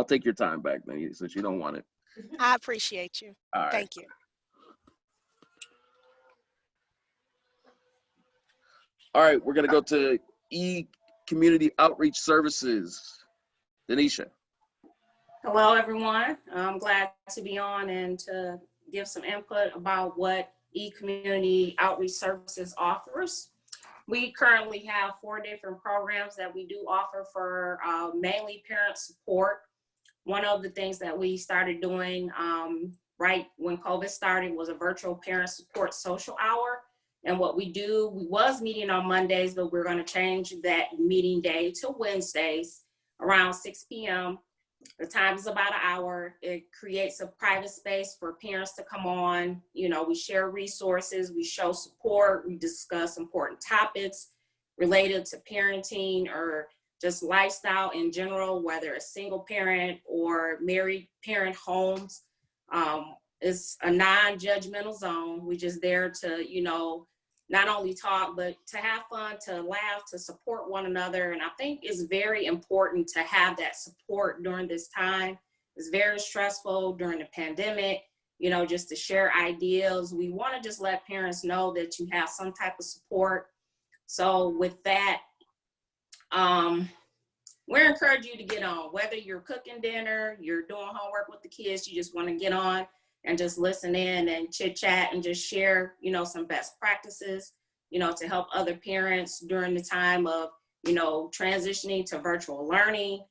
take your time back then, since you don't want it. I appreciate you. All right. Thank you. All right, we're going to go to Community Outreach Services. Tanesha. Hello, everyone. I'm glad to be on and to give some input about what Community Outreach Services offers. We currently have 4 different programs that we do offer for mainly parent support. One of the things that we started doing right when COVID started was a virtual parent support social hour. And what we was meeting on Mondays, but we're going to change that meeting day to Wednesdays around 6 p.m. The time is about an hour. It creates a private space for parents to come on. We share resources, we show support, we discuss important topics related to parenting or just lifestyle in general, whether it's single parent or married parent homes. It's a non-judgmental zone. We're just there to, you know, not only talk, but to have fun, to laugh, to support one another. And I think it's very important to have that support during this time. It's very stressful during the pandemic, you know, just to share ideas. We want to just let parents know that you have some type of support. So with that, we're encouraging you to get on, whether you're cooking dinner, you're doing homework with the kids, you just want to get on and just listen in and chit chat and just share, you know, some best practices, you know, to help other parents during the time of, you know, transitioning to virtual learning.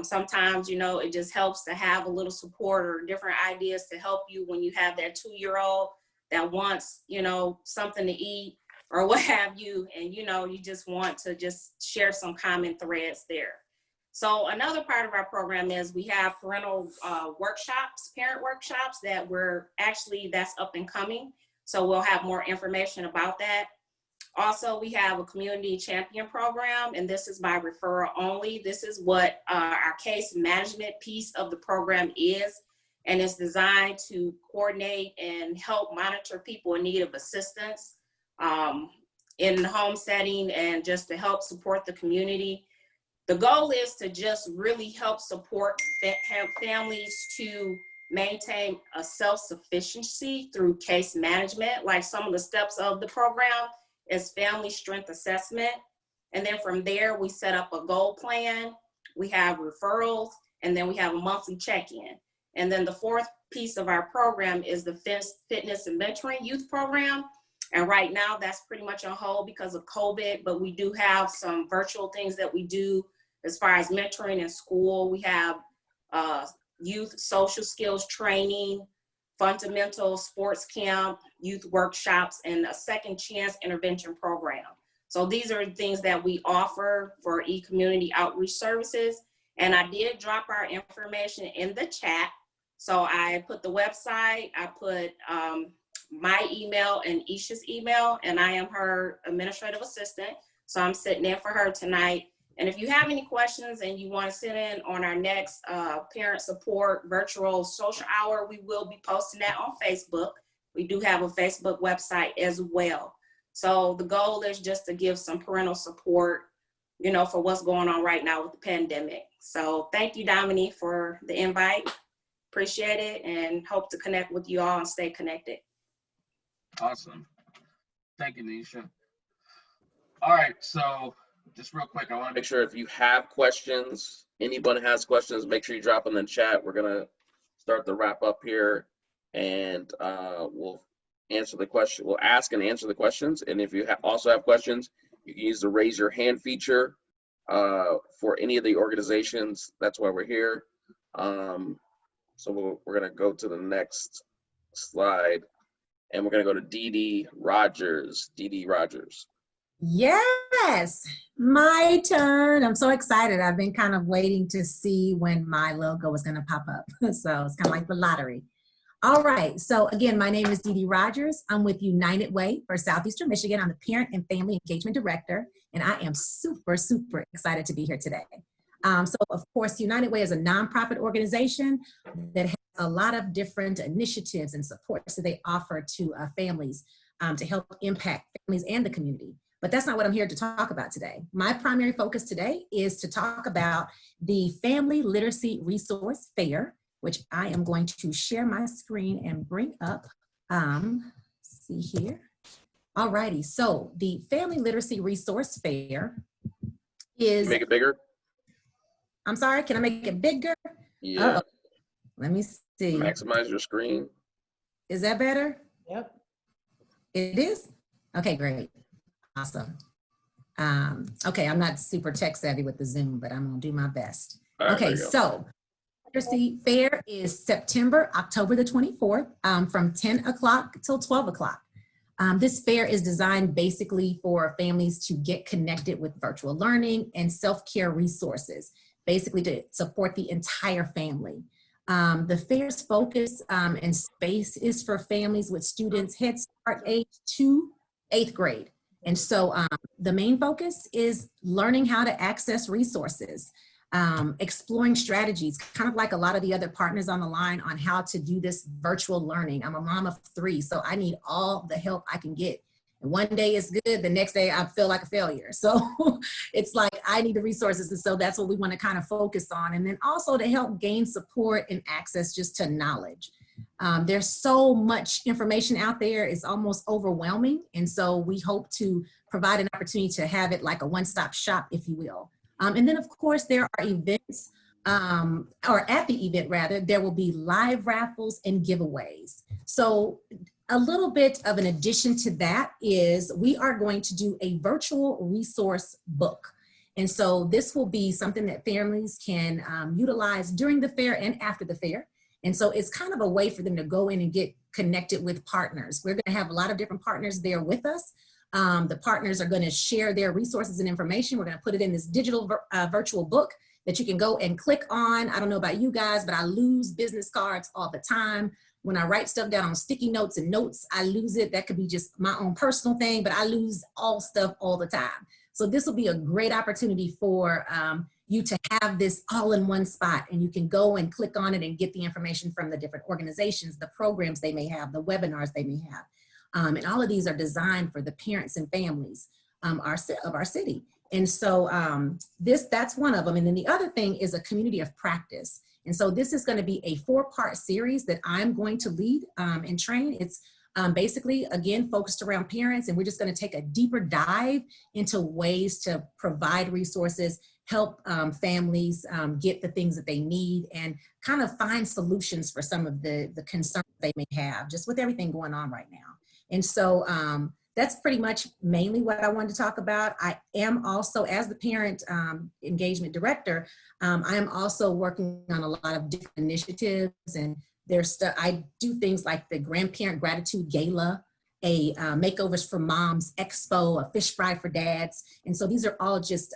Sometimes, you know, it just helps to have a little support or different ideas to help you when you have that 2-year-old that wants, you know, something to eat or what have you, and, you know, you just want to just share some common threads there. So another part of our program is we have parental workshops, parent workshops that that's up and coming. So we'll have more information about that. Also, we have a community champion program, and this is by referral only. This is what our case management piece of the program is, and it's designed to coordinate and help monitor people in need of assistance in the home setting and just to help support the community. The goal is to just really help support families to maintain a self-sufficiency through case management. Like some of the steps of the program is family strength assessment. And then from there, we set up a goal plan. We have referrals, and then we have a monthly check-in. And then the fourth piece of our program is the fitness and mentoring youth program. And right now that's pretty much on hold because of COVID, but we do have some virtual things that we do as far as mentoring in school. We have youth social skills training, fundamental sports camp, youth workshops, and a second chance intervention program. So these are things that we offer for e-community outreach services. And I did drop our information in the chat. So I put the website, I put my email and Eisha's email, and I am her administrative assistant. So I'm sitting in for her tonight. And if you have any questions and you want to sit in on our next parent support virtual social hour, we will be posting that on Facebook. We do have a Facebook website as well. So the goal is just to give some parental support, you know, for what's going on right now with the pandemic. So thank you, Dominique, for the invite. Appreciate it and hope to connect with you all and stay connected. Awesome. Thank you, Nisha. All right, so just real quick, I want to make sure if you have questions, anyone has questions, make sure you drop them in the chat. We're going to start the wrap up here, and we'll answer the question. We'll ask and answer the questions. And if you also have questions, you can use the raise your hand feature for any of the organizations. That's why we're here. So we're going to go to the next slide, and we're going to go to Dee Rogers. Dee Rogers. Yes, my turn. I'm so excited. I've been kind of waiting to see when my logo was going to pop up. So it's kind of like the lottery. All right. So again, my name is Dee Rogers. I'm with United Way for Southeastern Michigan. I'm the Parent and Family Engagement Director, and I am super, super excited to be here today. So of course, United Way is a nonprofit organization that has a lot of different initiatives and supports that they offer to families to help impact families and the community. But that's not what I'm here to talk about today. My primary focus today is to talk about the Family Literacy Resource Fair, which I am going to share my screen and bring up. See here. All righty. So the Family Literacy Resource Fair is. Make it bigger. I'm sorry. Can I make it bigger? Yeah. Let me see. Maximize your screen. Is that better? Yep. It is? Okay, great. Awesome. Okay, I'm not super tech savvy with the Zoom, but I'm gonna do my best. Right, okay, so Literacy Fair is October the 24th from 10 o'clock till 12 o'clock. This fair is designed basically for families to get connected with virtual learning and self-care resources, basically to support the entire family. The fair's focus and space is for families with students Head Start age to 8th grade. And so the main focus is learning how to access resources, exploring strategies, kind of like a lot of the other partners on the line on how to do this virtual learning. I'm a mom of 3, so I need all the help I can get. And one day is good, the next day I feel like a failure. So it's like I need the resources. And so that's what we want to kind of focus on. And then also to help gain support and access just to knowledge. There's so much information out there, it's almost overwhelming. And so we hope to provide an opportunity to have it like a one-stop shop, if you will. And then of course there are events, or at the event rather, there will be live raffles and giveaways. So a little bit of an addition to that is we are going to do a virtual resource book. And so this will be something that families can utilize during the fair and after the fair. And so it's kind of a way for them to go in and get connected with partners. We're going to have a lot of different partners there with us. The partners are going to share their resources and information. We're going to put it in this digital virtual book that you can go and click on. I don't know about you guys, but I lose business cards all the time. When I write stuff down on sticky notes and notes, I lose it. That could be just my own personal thing, but I lose all stuff all the time. So this will be a great opportunity for you to have this all in one spot, and you can go and click on it and get the information from the different organizations, the programs they may have, the webinars they may have. And all of these are designed for the parents and families of our city. And so that's one of them. And then the other thing is a community of practice. And so this is going to be a 4-part series that I'm going to lead and train. It's basically, again, focused around parents, and we're just going to take a deeper dive into ways to provide resources, help families get the things that they need, and kind of find solutions for some of the concerns they may have, just with everything going on right now. And so that's pretty much mainly what I wanted to talk about. I am also, as the parent engagement director, I am also working on a lot of different initiatives, and there's stuff. I do things like the Grandparent Gratitude Gala, a Makeovers for Moms Expo, a Fish Fry for Dads. And so these are all just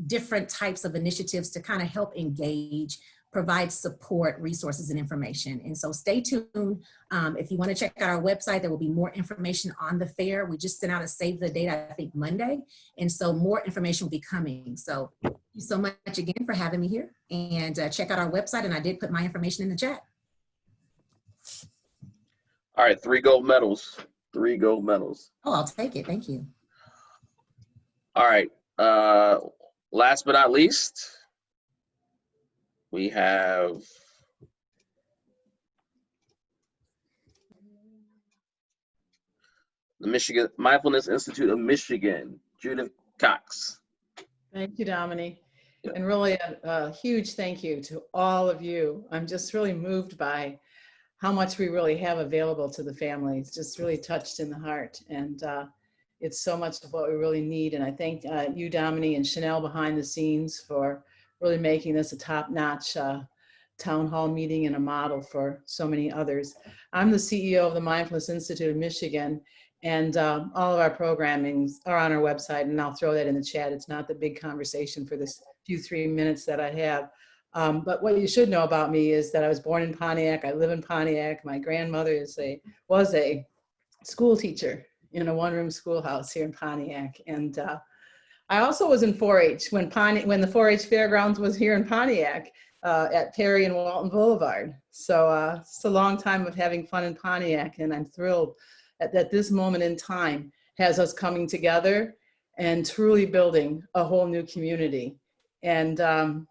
different types of initiatives to kind of help engage, provide support, resources, and information. And so stay tuned. If you want to check out our website, there will be more information on the fair. We just sent out a save the date, I think Monday. And so more information will be coming. So thank you so much again for having me here, and check out our website. And I did put my information in the chat. All right, 3 gold medals. 3 gold medals. Oh, I'll take it. Thank you. All right. Last but not least, we have the Michigan Mindfulness Institute of Michigan, Judith Cox. Thank you, Dominique. And really a huge thank you to all of you. I'm just really moved by how much we really have available to the families, just really touched in the heart. And it's so much of what we really need. And I thank you, Dominique, and Chanel behind the scenes for really making this a top-notch town hall meeting and a model for so many others. I'm the CEO of the Mindfulness Institute of Michigan, and all of our programmings are on our website, and I'll throw that in the chat. It's not the big conversation for this few 3 minutes that I have. But what you should know about me is that I was born in Pontiac. I live in Pontiac. My grandmother was a school teacher in a 1-room schoolhouse here in Pontiac. And I also was in 4-H when the 4-H Fairgrounds was here in Pontiac at Perry and Walton Boulevard. So it's a long time of having fun in Pontiac, and I'm thrilled that this moment in time has us coming together and truly building a whole new community. And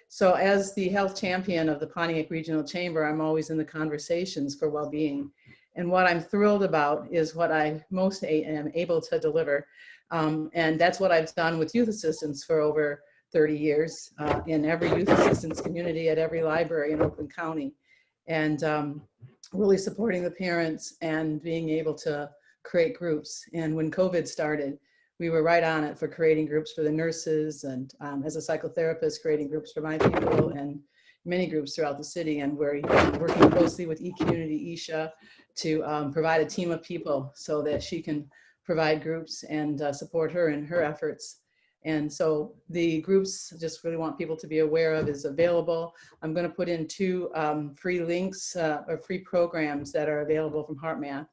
so as the health champion of the Pontiac Regional Chamber, I'm always in the conversations for well-being. And what I'm thrilled about is what I most am able to deliver. And that's what I've done with youth assistants for over 30 years in every youth assistance community at every library in Oakland County. And really supporting the parents and being able to create groups. And when COVID started, we were right on it for creating groups for the nurses, and as a psychotherapist, creating groups for my people and many groups throughout the city. And we're working closely with eCommunity Eisha to provide a team of people so that she can provide groups and support her in her efforts. And so the groups, just really want people to be aware of, is available. I'm going to put in 2 free links or free programs that are available from HeartMath.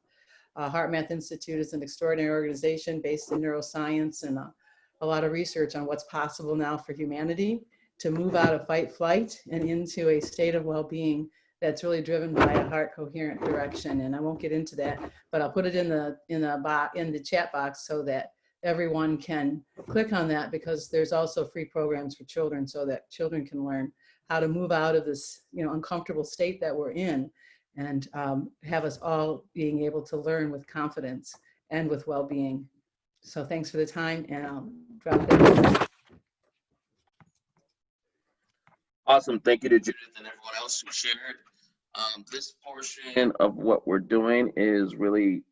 Heart Math Institute is an extraordinary organization based in neuroscience and a lot of research on what's possible now for humanity to move out of fight flight and into a state of well-being that's really driven by a heart coherent direction. And I won't get into that, but I'll put it in the chat box so that everyone can click on that, because there's also free programs for children so that children can learn how to move out of this, uncomfortable state that we're in, and have us all being able to learn with confidence and with well-being. So thanks for the time, and I'll drop it. Awesome. Thank you to Judith and everyone else who shared. This portion of what we're doing is really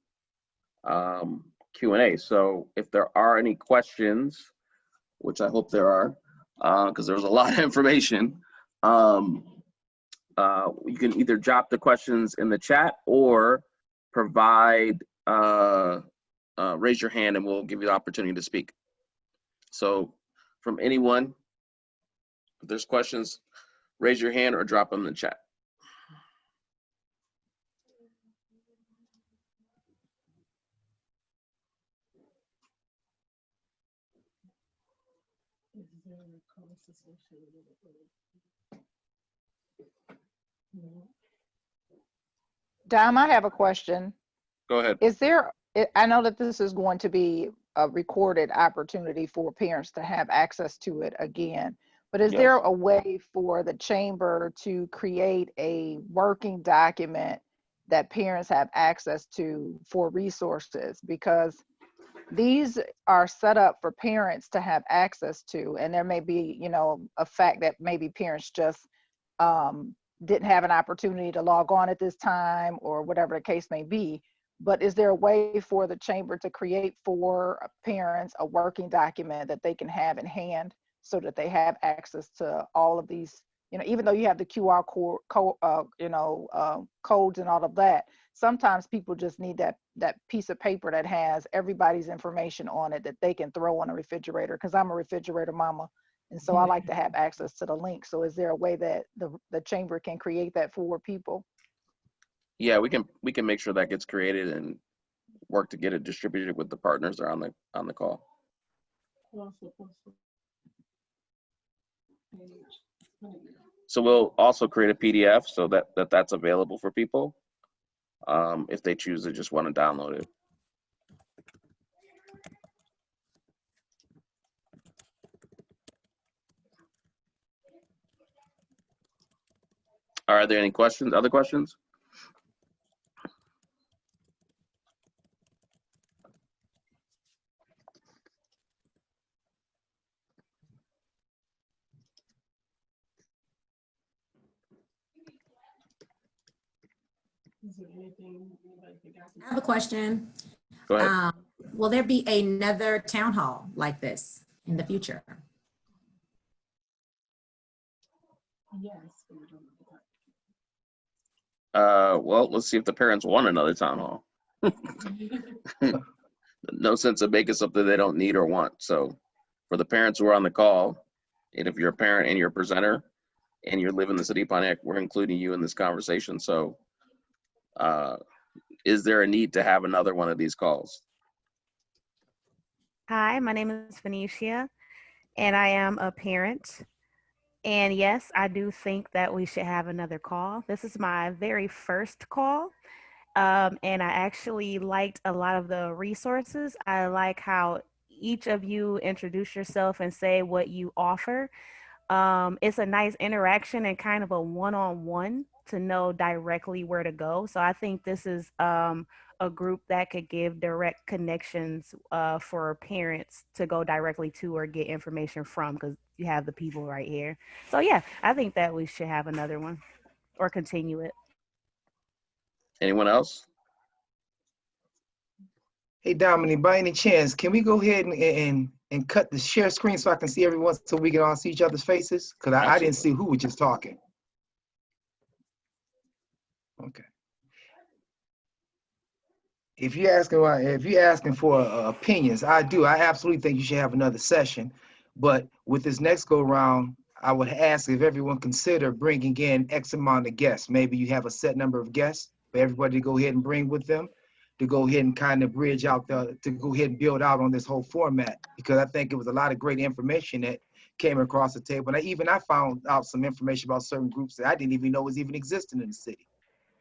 Q&A. So if there are any questions, which I hope there are, because there was a lot of information, you can either drop the questions in the chat or provide, raise your hand and we'll give you the opportunity to speak. So from anyone, if there's questions, raise your hand or drop them in the chat. Dom, I have a question. Go ahead. Is there, I know that this is going to be a recorded opportunity for parents to have access to it again, but is there a way for the chamber to create a working document that parents have access to for resources? Because these are set up for parents to have access to, and there may be, a fact that maybe parents just didn't have an opportunity to log on at this time or whatever the case may be. But is there a way for the chamber to create for parents a working document that they can have in hand so that they have access to all of these, even though you have the QR codes and all of that, sometimes people just need that piece of paper that has everybody's information on it that they can throw on a refrigerator, because I'm a refrigerator mama. And so I like to have access to the link. So is there a way that the chamber can create that for people? Yeah, we can make sure that gets created and work to get it distributed with the partners that are on the call. So we'll also create a PDF so that's available for people if they choose to just want to download it. Are there any questions? Other questions? I have a question. Go ahead. Will there be another town hall like this in the future? Yes. Well, let's see if the parents want another town hall. No sense of making something they don't need or want. So for the parents who are on the call, and if you're a parent and you're a presenter and you live in the city of Pontiac, we're including you in this conversation. So is there a need to have another one of these calls? Hi, my name is Phoenicia, and I am a parent. And yes, I do think that we should have another call. This is my very first call. And I actually liked a lot of the resources. I like how each of you introduce yourself and say what you offer. It's a nice interaction and kind of a one-on-one to know directly where to go. So I think this is a group that could give direct connections for parents to go directly to or get information from, because you have the people right here. So yeah, I think that we should have another one or continue it. Anyone else? Hey, Dominic, by any chance, can we go ahead and cut the share screen so I can see everyone, so we can all see each other's faces? Because I didn't see who was just talking. Okay. If you're asking for opinions, I absolutely think you should have another session. But with this next go round, I would ask if everyone consider bringing in X amount of guests. Maybe you have a set number of guests for everybody to go ahead and bring with them. to go ahead and kind of bridge out to go ahead and build out on this whole format, because I think it was a lot of great information that came across the table. And I found out some information about certain groups that I didn't even know was even existing in the city.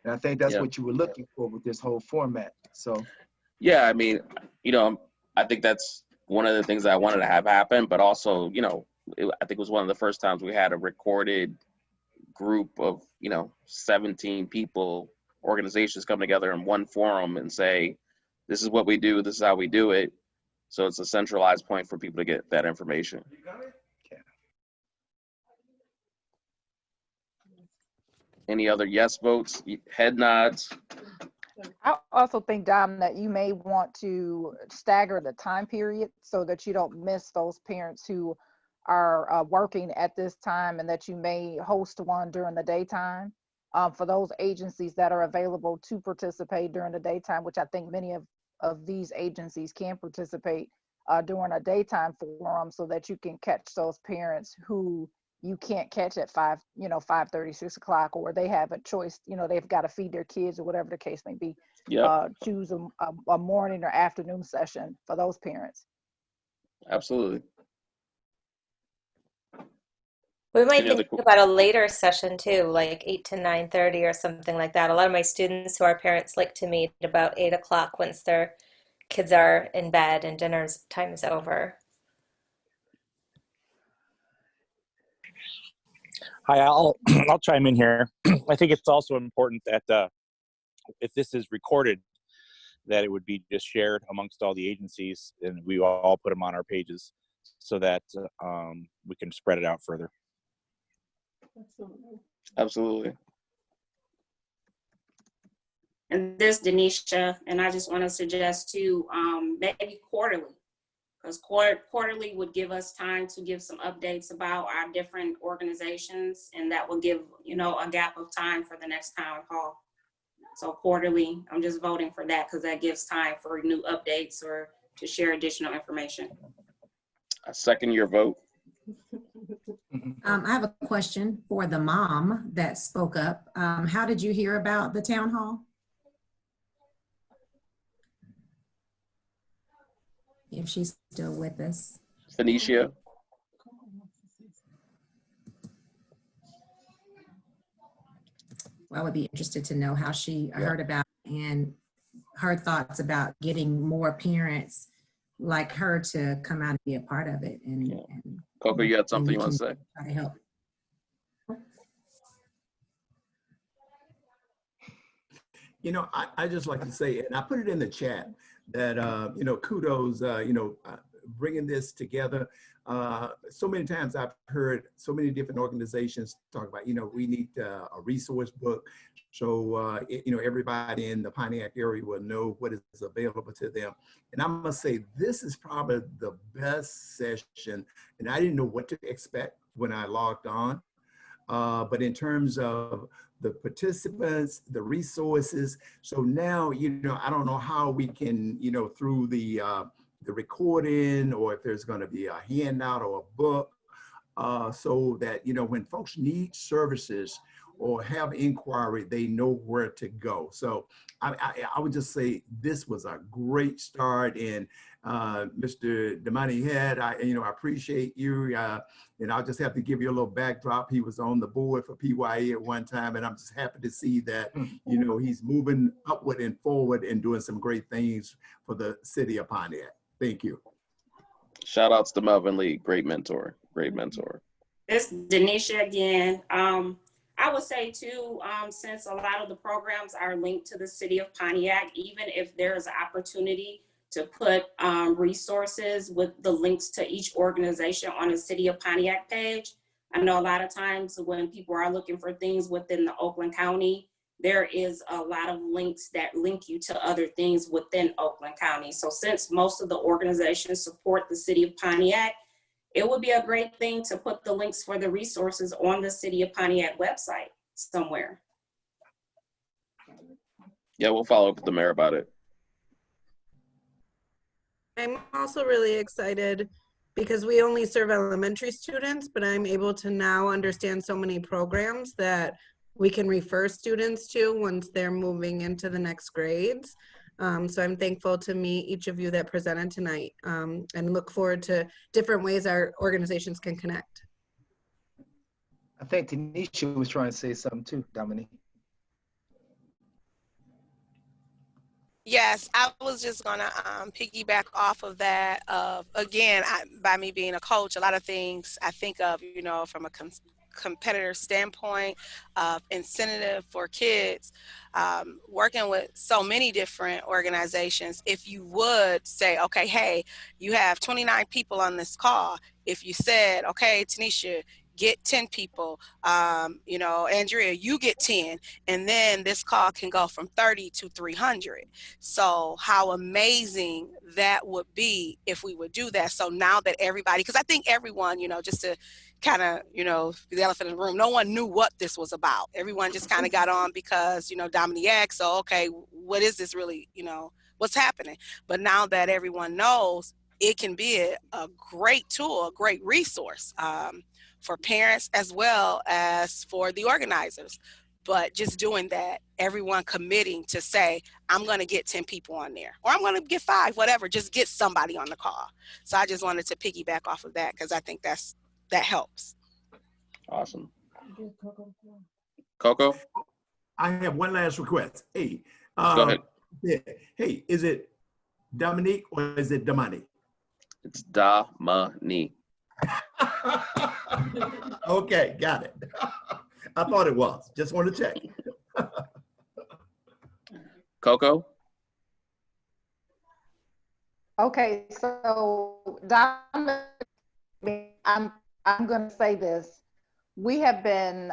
And I think that's what you were looking for with this whole format. So, yeah, I mean, I think that's one of the things that I wanted to have happen, but also, I think it was one of the first times we had a recorded group of, 17 people, organizations come together in one forum and say, this is what we do, this is how we do it. So it's a centralized point for people to get that information. Any other yes votes, head nods? I also think, Dom, that you may want to stagger the time period so that you don't miss those parents who are working at this time, and that you may host one during the daytime for those agencies that are available to participate during the daytime, which I think many of these agencies can participate during a daytime forum, so that you can catch those parents who you can't catch at 5:30, 6 o'clock, or they have a choice, they've got to feed their kids or whatever the case may be. Choose a morning or afternoon session for those parents. Absolutely. We might think about a later session too, like 8 to 9:30 or something like that. A lot of my students who are parents like to meet about 8 o'clock once their kids are in bed and dinner's time is over. Hi, I'll chime in here. I think it's also important that if this is recorded, that it would be just shared amongst all the agencies, and we all put them on our pages so that we can spread it out further. Absolutely. And this, Tanesha, and I just want to suggest too, maybe quarterly, because quarterly would give us time to give some updates about our different organizations, and that will give, a gap of time for the next town hall. So quarterly, I'm just voting for that because that gives time for new updates or to share additional information. I second your vote. I have a question for the mom that spoke up. How did you hear about the town hall? If she's still with us. Tanesha. Well, I would be interested to know how she heard about it and her thoughts about getting more parents like her to come out and be a part of it. And Coco, you had something you want to say? Try to help. I just like to say, and I put it in the chat, that, kudos, bringing this together. So many times I've heard so many different organizations talk about, we need a resource book. So, everybody in the Pontiac area will know what is available to them. And I must say, this is probably the best session. And I didn't know what to expect when I logged on. But in terms of the participants, the resources. So now, I don't know how we can, through the recording, or if there's going to be a handout or a book, so that, when folks need services or have inquiry, they know where to go. So I would just say this was a great start. And Mr. Damani Head, I appreciate you. And I'll just have to give you a little backdrop. He was on the board for PYA at one time, and I'm just happy to see that, he's moving upward and forward and doing some great things for the city of Pontiac. Thank you. Shout outs to Melvin Lee, great mentor, great mentor. This Tanesha again. I would say too, since a lot of the programs are linked to the city of Pontiac, even if there's an opportunity to put resources with the links to each organization on the city of Pontiac page. I know a lot of times when people are looking for things within the Oakland County, there is a lot of links that link you to other things within Oakland County. So since most of the organizations support the city of Pontiac, it would be a great thing to put the links for the resources on the city of Pontiac website somewhere. Yeah, we'll follow up with the mayor about it. I'm also really excited because we only serve elementary students, but I'm able to now understand so many programs that we can refer students to once they're moving into the next grades. So I'm thankful to meet each of you that presented tonight, and look forward to different ways our organizations can connect. I think Tanesha was trying to say something too, Dominique. Yes, I was just gonna piggyback off of that. Again, by me being a coach, a lot of things I think of, you know, from a competitor standpoint, incentive for kids, working with so many different organizations. If you would say, okay, hey, you have 29 people on this call. If you said, okay, Tanesha, get 10 people, you know, Andrea, you get 10, and then this call can go from 30 to 300. So how amazing that would be if we would do that. So now that everybody, because I think everyone, you know, just to kind of, you know, the elephant in the room, no one knew what this was about. Everyone just kind of got on because, you know, Dominique, so okay, what is this really, you know, what's happening? But now that everyone knows, it can be a great tool, a great resource for parents as well as for the organizers. But just doing that, everyone committing to say, I'm going to get 10 people on there, or I'm going to get 5, whatever, just get somebody on the call. So I just wanted to piggyback off of that because I think that helps. Awesome. Coco? I have one last request. Hey, go ahead. Yeah. Hey, is it Dominique or is it Domani? It's Domani. Okay, got it. I thought it was. Just want to check. Coco? Okay, so I'm going to say this. We have been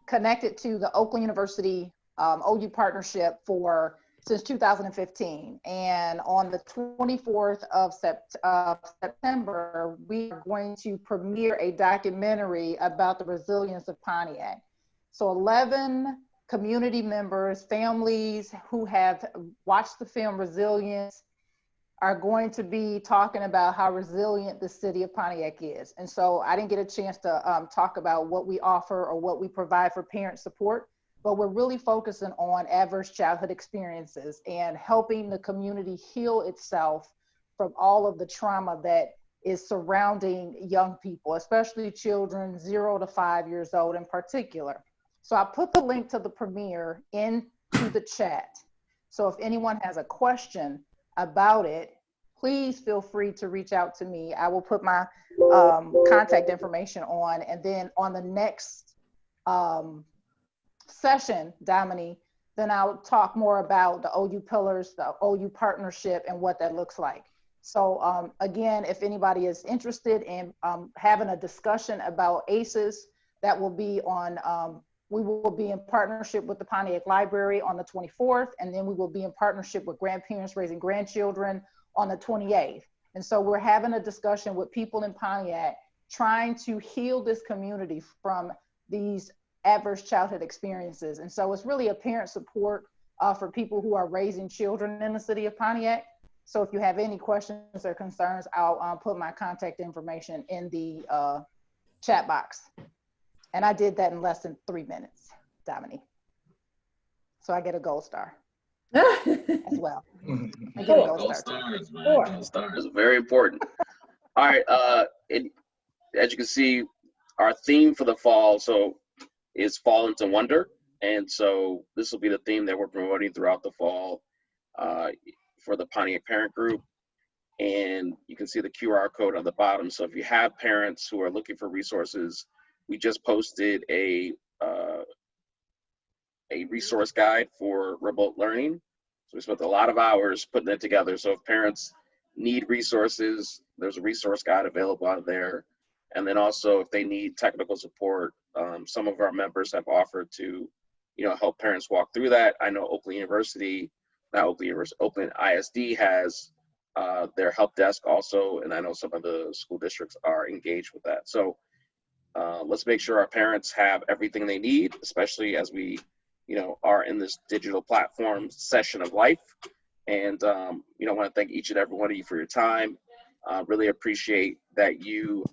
connected to the Oakland University OU partnership since 2015, and on the 24th of September, we are going to premiere a documentary about the resilience of Pontiac. So 11 community members, families who have watched the film Resilience are going to be talking about how resilient the city of Pontiac is. And so I didn't get a chance to talk about what we offer or what we provide for parent support, but we're really focusing on adverse childhood experiences and helping the community heal itself from all of the trauma that is surrounding young people, especially children 0 to 5 years old in particular. So I put the link to the premiere into the chat. So if anyone has a question about it, please feel free to reach out to me. I will put my contact information on, and then on the next session, Domini, then I'll talk more about the OU pillars, the OU partnership, and what that looks like. So again, if anybody is interested in having a discussion about ACEs, that will be on, we will be in partnership with the Pontiac Library on the 24th, and then we will be in partnership with Grandparents Raising Grandchildren on the 28th. And so we're having a discussion with people in Pontiac, trying to heal this community from these adverse childhood experiences. And so it's really a parent support for people who are raising children in the city of Pontiac. So if you have any questions or concerns, I'll put my contact information in the chat box. And I did that in less than 3 minutes, Dominique. So I get a gold star as well. I get a gold star. Stars, man. Gold stars, very important. All right, as you can see, our theme for the fall is Fall into Wonder. And so this will be the theme that we're promoting throughout the fall for the Pontiac Parent Group. And you can see the QR code on the bottom. So if you have parents who are looking for resources, we just posted a resource guide for remote learning. So we spent a lot of hours putting it together. So if parents need resources, there's a resource guide available out there. And then also if they need technical support, some of our members have offered to, help parents walk through that. I know Oakland ISD has their help desk also, and I know some of the school districts are engaged with that. So let's make sure our parents have everything they need, especially as we, are in this digital platform session of life. And, I want to thank each and every one of you for your time. Really appreciate that you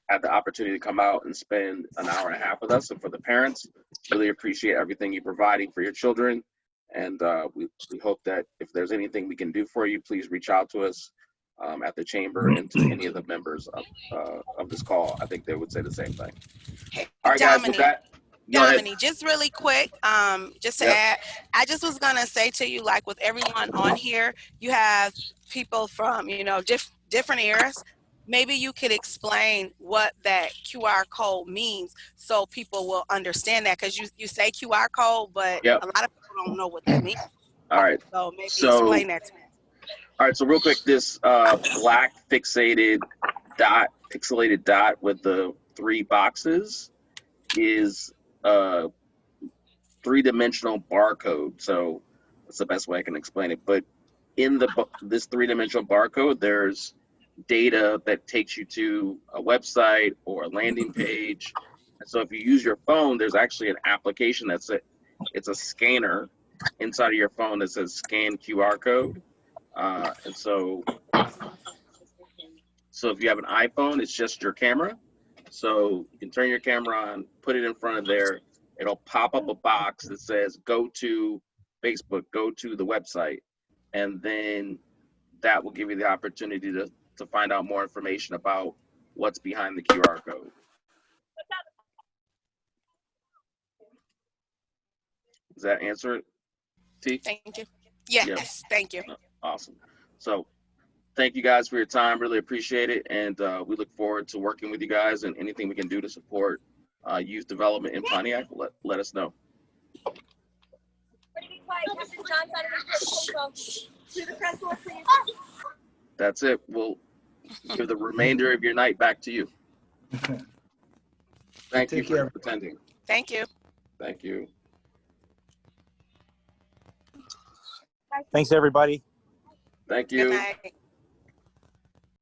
had the opportunity to come out and spend an hour and a half with us. And for the parents, really appreciate everything you're providing for your children. And we hope that if there's anything we can do for you, please reach out to us at the chamber and to any of the members of this call. I think they would say the same thing. Hey, All right, guys, with that, Dominique, just really quick, just to add, I just was gonna say to you, like with everyone on here, you have people from, you know, different eras. Maybe you could explain what that QR code means so people will understand that, because you say QR code, but a lot of people don't know what that means. All right. So maybe explain that to me. All right, so real quick, this black pixelated dot with the 3 boxes is a 3-dimensional barcode. So that's the best way I can explain it. But in this 3-dimensional barcode, there's data that takes you to a website or a landing page. And so if you use your phone, there's actually an application it's a scanner inside of your phone that says scan QR code. And so if you have an iPhone, it's just your camera. So you can turn your camera on, put it in front of there. It'll pop up a box that says, go to Facebook, go to the website. And then that will give you the opportunity to find out more information about what's behind the QR code. Does that answer it, T? Thank you. Yes, thank you. Awesome. So thank you guys for your time. Really appreciate it. And we look forward to working with you guys, and anything we can do to support youth development in Pontiac, let us know. That's it. We'll give the remainder of your night back to you. Thank you for attending. Thank you. Thank you. Thanks, everybody. Thank you. Good night.